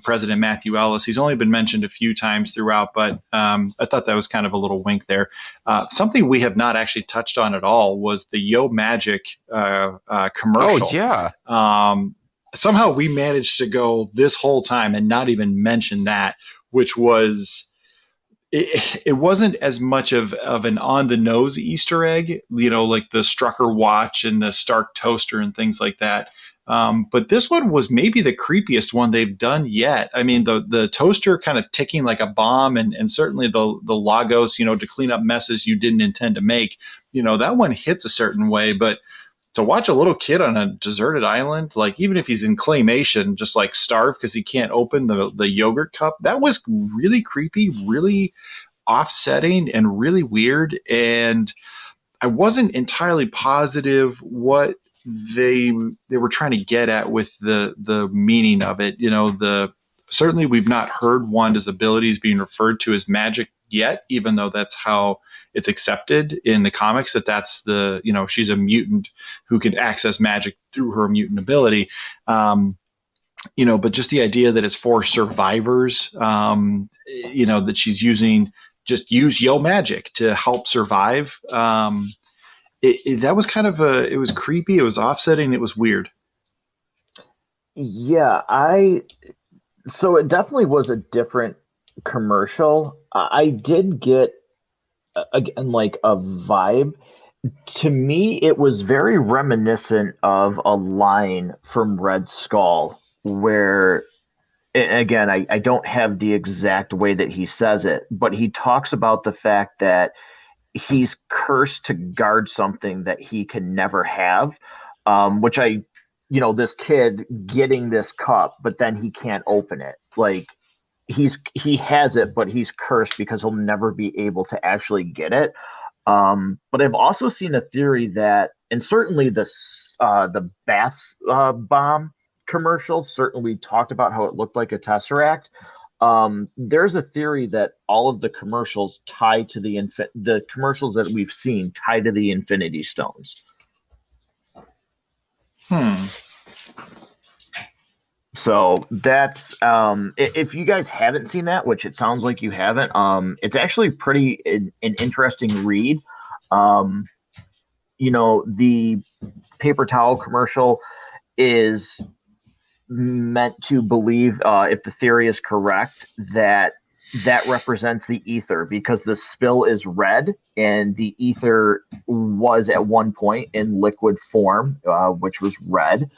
President Matthew Ellis. He's only been mentioned a few times throughout, but I thought that was kind of a little wink there. Something we have not actually touched on at all was the Yo Magic commercial. Oh, yeah. Somehow we managed to go this whole time and not even mention that, which was... It wasn't as much of an on-the-nose Easter egg, like the Strucker watch and the Stark toaster and things like that. But this one was maybe the creepiest one they've done yet. I mean, the toaster kind of ticking like a bomb, and certainly the Lagos, to clean up messes you didn't intend to make. That one hits a certain way, but to watch a little kid on a deserted island, like even if he's in claymation, just like starve because he can't open the yogurt cup, that was really creepy, really offsetting, and really weird. And I wasn't entirely positive what they were trying to get at with the meaning of it. Certainly we've not heard Wanda's abilities being referred to as magic yet, even though that's how it's accepted in the comics, that's she's a mutant who can access magic through her mutant ability. But just the idea that it's for survivors, that she's just use Yo Magic to help survive. That was kind of it was creepy. It was offsetting. It was weird. Yeah, so it definitely was a different commercial. I did get again like a vibe. To me, it was very reminiscent of a line from Red Skull, where again, I don't have the exact way that he says it, but he talks about the fact that he's cursed to guard something that he can never have, which this kid getting this cup, but then he can't open it. Like he has it, but he's cursed because he'll never be able to actually get it. But I've also seen a theory that, and certainly the bath bomb commercial certainly talked about how it looked like a tesseract. There's a theory that all of the commercials tie to the commercials that we've seen tie to the Infinity Stones. So that's if you guys haven't seen that, which it sounds like you haven't, it's actually pretty an interesting read. The paper towel commercial is meant to believe, if the theory is correct, that represents the ether, because the spill is red and the ether was at one point in liquid form, which was red.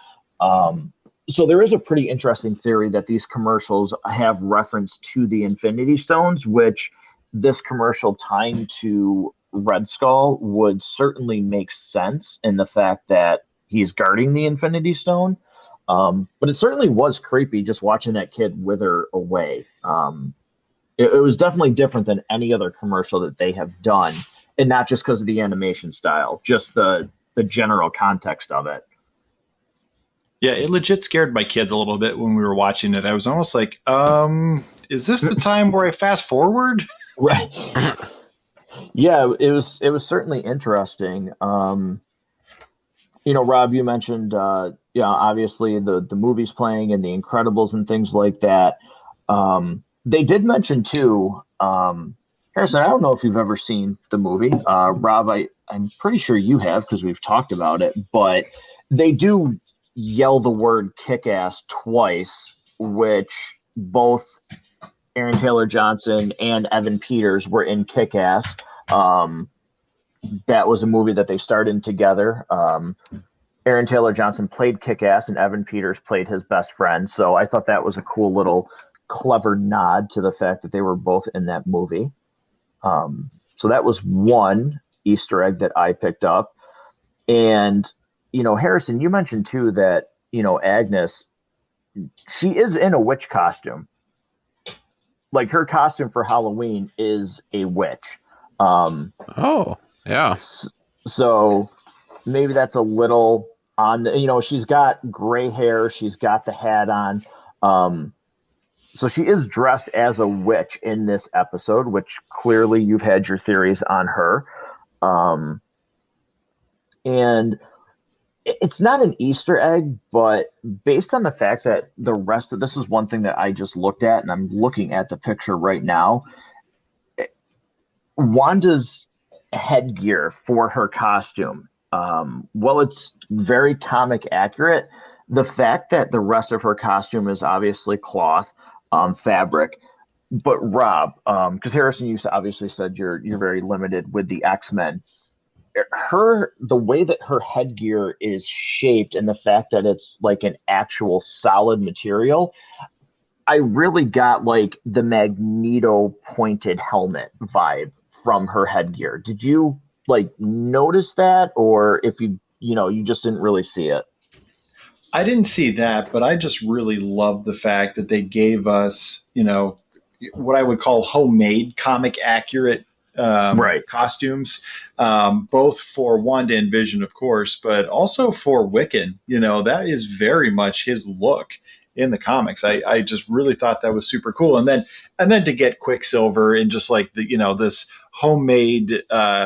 So there is a pretty interesting theory that these commercials have reference to the Infinity Stones, which this commercial tying to Red Skull would certainly make sense in the fact that he's guarding the Infinity Stone. But it certainly was creepy just watching that kid wither away. It was definitely different than any other commercial that they have done, and not just because of the animation style, just the general context of it. Yeah, it legit scared my kids a little bit when we were watching it. I was almost like, is this the time where I fast forward? Right. Yeah, it was certainly interesting. Rob, you mentioned, obviously the movies playing and the Incredibles and things like that. They did mention too, Harrison, I don't know if you've ever seen the movie. Rob, I'm pretty sure you have because we've talked about it, but they do yell the word kick ass twice, which both Aaron Taylor Johnson and Evan Peters were in Kick Ass. That was a movie that they starred in together. Aaron Taylor Johnson played Kick Ass, and Evan Peters played his best friend. So I thought that was a cool little clever nod to the fact that they were both in that movie. So that was one Easter egg that I picked up. And, Harrison, you mentioned too that, Agnes, she is in a witch costume. Like her costume for Halloween is a witch. Oh, yeah. So maybe that's a little on, she's got gray hair. She's got the hat on. So she is dressed as a witch in this episode, which clearly you've had your theories on her. And it's not an Easter egg, but based on the fact that the rest of this is one thing that I just looked at, and I'm looking at the picture right now. Wanda's headgear for her costume, well, it's very comic accurate. The fact that the rest of her costume is obviously cloth, fabric. But Rob, because Harrison, you obviously said you're very limited with the X-Men. The way that her headgear is shaped and the fact that it's like an actual solid material, I really got like the Magneto pointed helmet vibe from her headgear. Did you like notice that, or if you just didn't really see it? I didn't see that, but I just really love the fact that they gave us, what I would call homemade, comic accurate Right. costumes, both for Wanda and Vision, of course, but also for Wiccan. That is very much his look in the comics. I just really thought that was super cool. And then to get Quicksilver in just like this homemade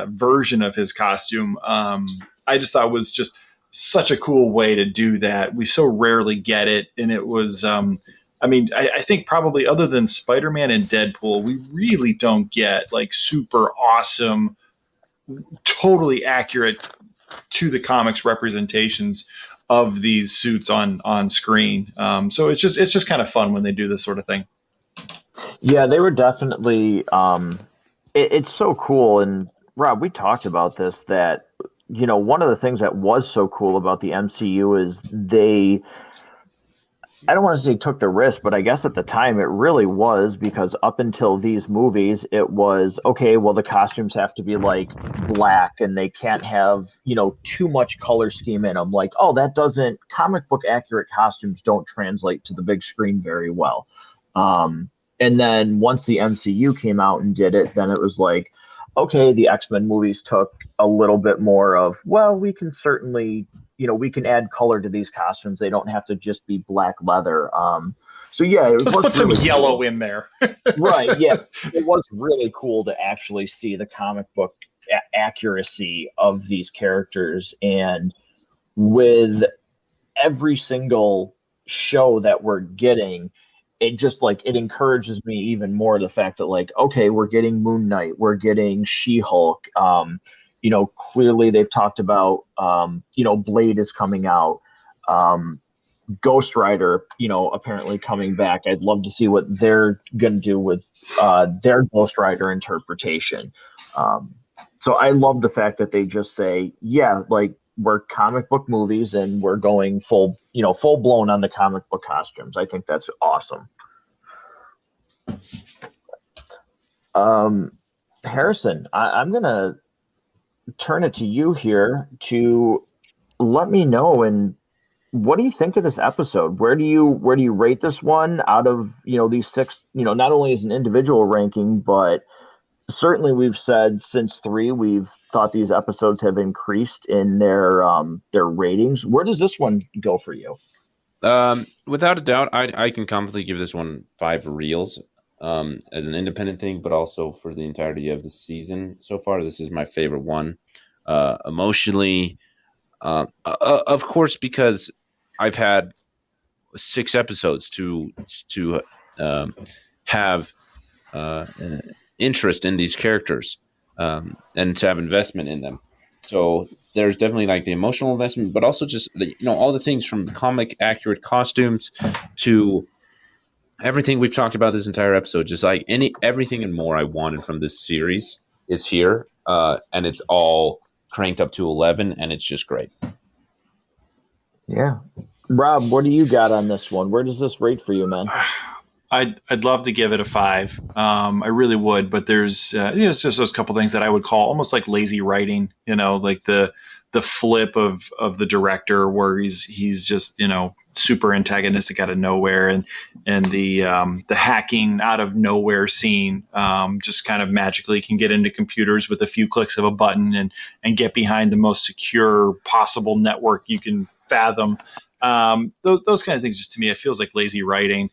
version of his costume, I just thought was just such a cool way to do that. We so rarely get it, and it was. I think probably other than Spider-Man and Deadpool, we really don't get like super awesome, totally accurate to the comics representations of these suits on screen. So it's just kind of fun when they do this sort of thing. Yeah, they were definitely. It's so cool, and Rob, we talked about this that one of the things that was so cool about the MCU is they. I don't want to say took the risk, but I guess at the time it really was because up until these movies, it was okay. Well, the costumes have to be like black and they can't have, too much color scheme in them. Like, oh, that doesn't comic book accurate costumes don't translate to the big screen very well. And then once the MCU came out and did it, then it was like, okay, the X-Men movies took a little bit more of, well, we can certainly we can add color to these costumes. They don't have to just be black leather. So yeah, it Let's was put some really yellow cool. in there. Right. Yeah, it was really cool to actually see the comic book accuracy of these characters, and with every single show that we're getting, it just like it encourages me even more the fact that like okay, we're getting Moon Knight, we're getting She-Hulk. Clearly they've talked about Blade is coming out, Ghost Rider, apparently coming back. I'd love to see what they're gonna do with their Ghost Rider interpretation. So I love the fact that they just say, yeah, like we're comic book movies and we're going full blown on the comic book costumes. I think that's awesome. Harrison, I'm gonna turn it to you here to let me know, and what do you think of this episode? Where do you rate this one out of these six? Not only as an individual ranking, but certainly we've said since three, we've thought these episodes have increased in their ratings. Where does this one go for you? Without a doubt, I can confidently give this one 5 reels as an independent thing, but also for the entirety of the season so far. This is my favorite one. Emotionally, of course, because I've had 6 episodes to have interest in these characters, and to have investment in them. So there's definitely like the emotional investment, but also just all the things from comic accurate costumes to everything we've talked about this entire episode. Just like everything and more I wanted from this series is here, and it's all cranked up to 11, and it's just great. Yeah. Rob, what do you got on this one? Where does this rate for you, man? I'd love to give it a 5. I really would, but there's it's just those couple things that I would call almost like lazy writing. Like the flip of the director where he's just super antagonistic out of nowhere, and the hacking out of nowhere scene just kind of magically can get into computers with a few clicks of a button and get behind the most secure possible network you can fathom. Those kind of things, just to me, it feels like lazy writing.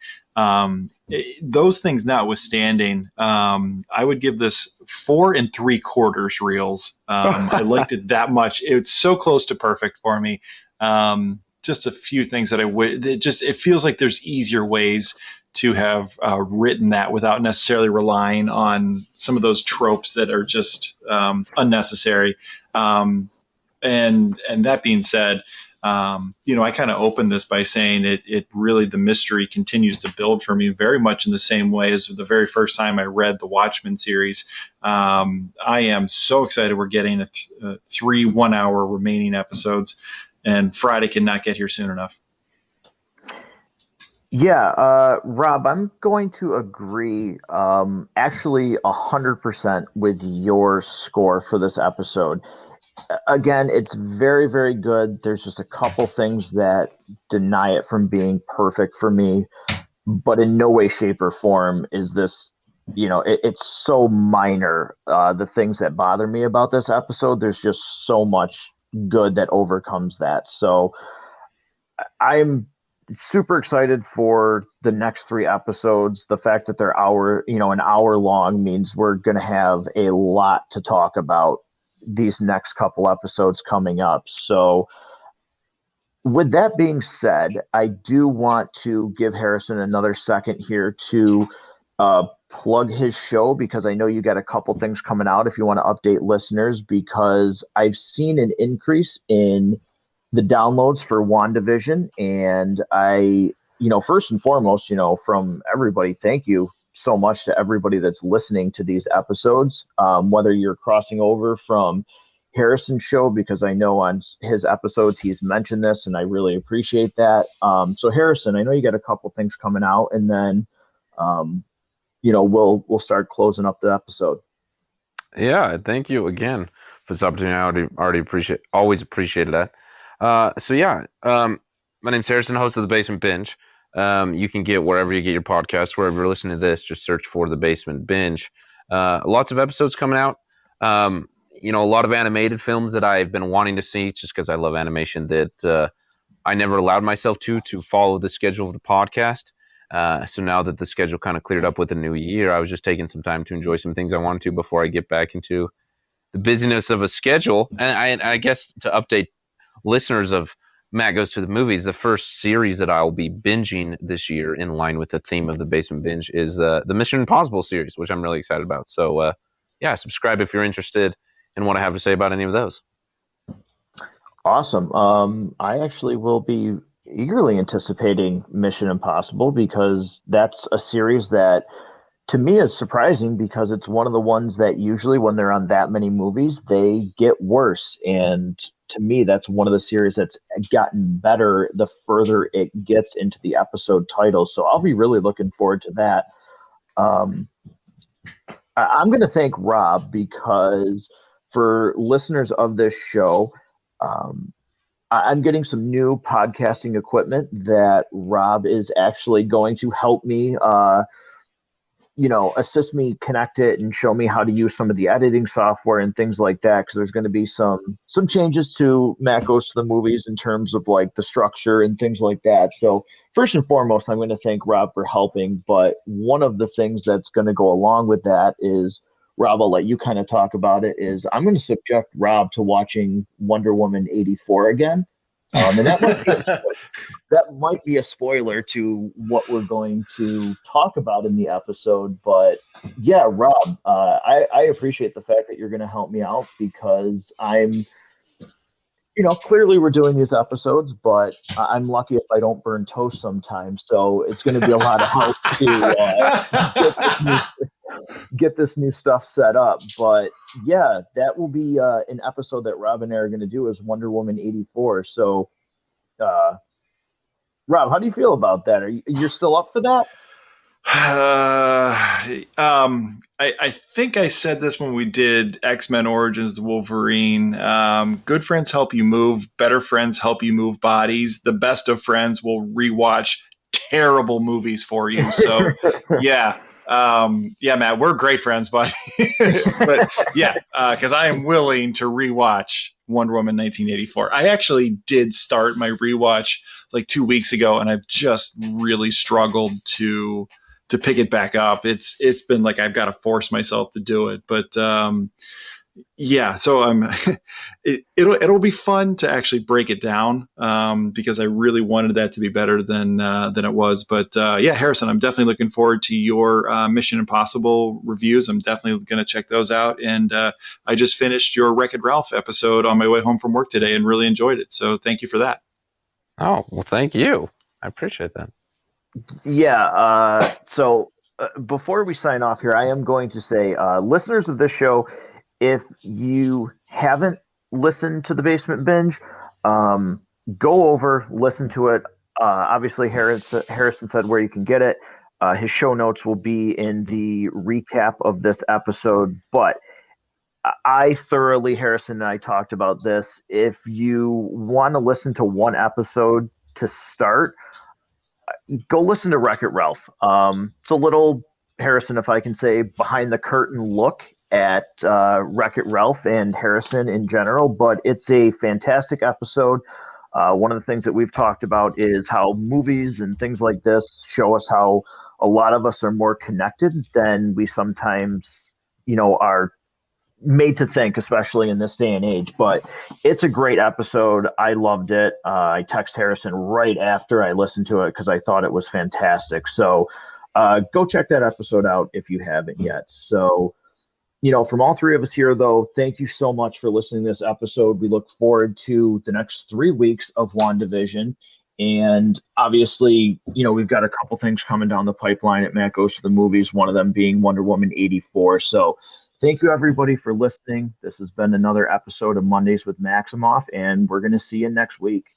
Those things notwithstanding, I would give this 4 3/4 reels. I liked it that much. It's so close to perfect for me. Just a few things that I would. It feels like there's easier ways to have written that without necessarily relying on some of those tropes that are just unnecessary. And that being said, I kind of opened this by saying it really, the mystery continues to build for me very much in the same way as the very first time I read the Watchmen series. I am so excited we're getting 3 1-hour remaining episodes, and Friday cannot get here soon enough. Yeah, Rob, I'm going to agree actually 100% with your score for this episode. Again, it's very, very good. There's just a couple things that deny it from being perfect for me, but in no way, shape, or form is this, it's so minor. The things that bother me about this episode, there's just so much good that overcomes that. So I'm super excited for the next 3 episodes. The fact that they're an hour long means we're going to have a lot to talk about these next couple episodes coming up. So with that being said, I do want to give Harrison another second here to plug his show, because I know you got a couple things coming out if you want to update listeners, because I've seen an increase in the downloads for WandaVision. And first and foremost, from everybody, thank you so much to everybody that's listening to these episodes, whether you're crossing over from Harrison's show, because I know on his episodes he's mentioned this, and I really appreciate that. So Harrison, I know you got a couple things coming out, and then we'll start closing up the episode. Yeah, thank you again for this opportunity. I already always appreciated that. My name's Harrison, host of the Basement Binge. You can get wherever you get your podcasts, wherever you're listening to this, just search for the Basement Binge. Lots of episodes coming out. A lot of animated films that I've been wanting to see, just because I love animation, that I never allowed myself to follow the schedule of the podcast. So now that the schedule kind of cleared up with the new year, I was just taking some time to enjoy some things I wanted to before I get back into the busyness of a schedule. And I guess to update listeners of Matt Goes to the Movies, the first series that I'll be binging this year, in line with the theme of the Basement Binge, is the Mission Impossible series, which I'm really excited about. So, subscribe if you're interested in what I have to say about any of those. Awesome. I actually will be eagerly anticipating Mission Impossible, because that's a series that to me is surprising, because it's one of the ones that usually when they're on that many movies, they get worse. And to me, that's one of the series that's gotten better the further it gets into the episode titles. So I'll be really looking forward to that. I'm going to thank Rob, because for listeners of this show, I'm getting some new podcasting equipment that Rob is actually going to help me, assist me connect it and show me how to use some of the editing software and things like that. Because there's going to be some changes to Matt Goes to the Movies in terms of like the structure and things like that. So first and foremost, I'm going to thank Rob for helping. But one of the things that's going to go along with that is, Rob, I'll let you kind of talk about it, is I'm going to subject Rob to watching Wonder Woman 84 again. And that might be a spoiler to what we're going to talk about in the episode. But yeah, Rob, I appreciate the fact that you're going to help me out because clearly we're doing these episodes, but I'm lucky if I don't burn toast sometimes. So it's going to be a lot of help to get this new stuff set up. But yeah, that will be an episode that Rob and I are going to do is Wonder Woman 84. So, Rob, how do you feel about that? You're still up for that? I think I said this when we did X-Men Origins Wolverine. Good friends help you move. Better friends help you move bodies. The best of friends will rewatch terrible movies for you. So, yeah. Matt, we're great friends, but yeah, because I am willing to rewatch Wonder Woman 1984. I actually did start my rewatch like 2 weeks ago, and I've just really struggled to pick it back up. It's been like I've got to force myself to do it, but yeah. So it'll be fun to actually break it down because I really wanted that to be better than it was. But yeah, Harrison, I'm definitely looking forward to your Mission Impossible reviews. I'm definitely going to check those out. And I just finished your Wreck-It Ralph episode on my way home from work today and really enjoyed it. So thank you for that. Oh, well, thank you. I appreciate that. Yeah. So before we sign off here, I am going to say, listeners of this show, if you haven't listened to the Basement Binge, go over, listen to it. Obviously, Harrison said where you can get it. His show notes will be in the recap of this episode. But Harrison and I talked about this. If you want to listen to one episode to start, go listen to Wreck-It Ralph. It's a little, Harrison, if I can say, behind the curtain look at Wreck-It Ralph and Harrison in general, but it's a fantastic episode. One of the things that we've talked about is how movies and things like this show us how a lot of us are more connected than we sometimes, are made to think, especially in this day and age. But it's a great episode. I loved it. I text Harrison right after I listened to it because I thought it was fantastic. So go check that episode out if you haven't yet. So, from all three of us here, though, thank you so much for listening to this episode. We look forward to the next 3 weeks of WandaVision. And obviously, we've got a couple things coming down the pipeline at Matt Goes to the Movies, one of them being Wonder Woman 84. So thank you, everybody, for listening. This has been another episode of Mondays with Maximoff, and we're going to see you next week.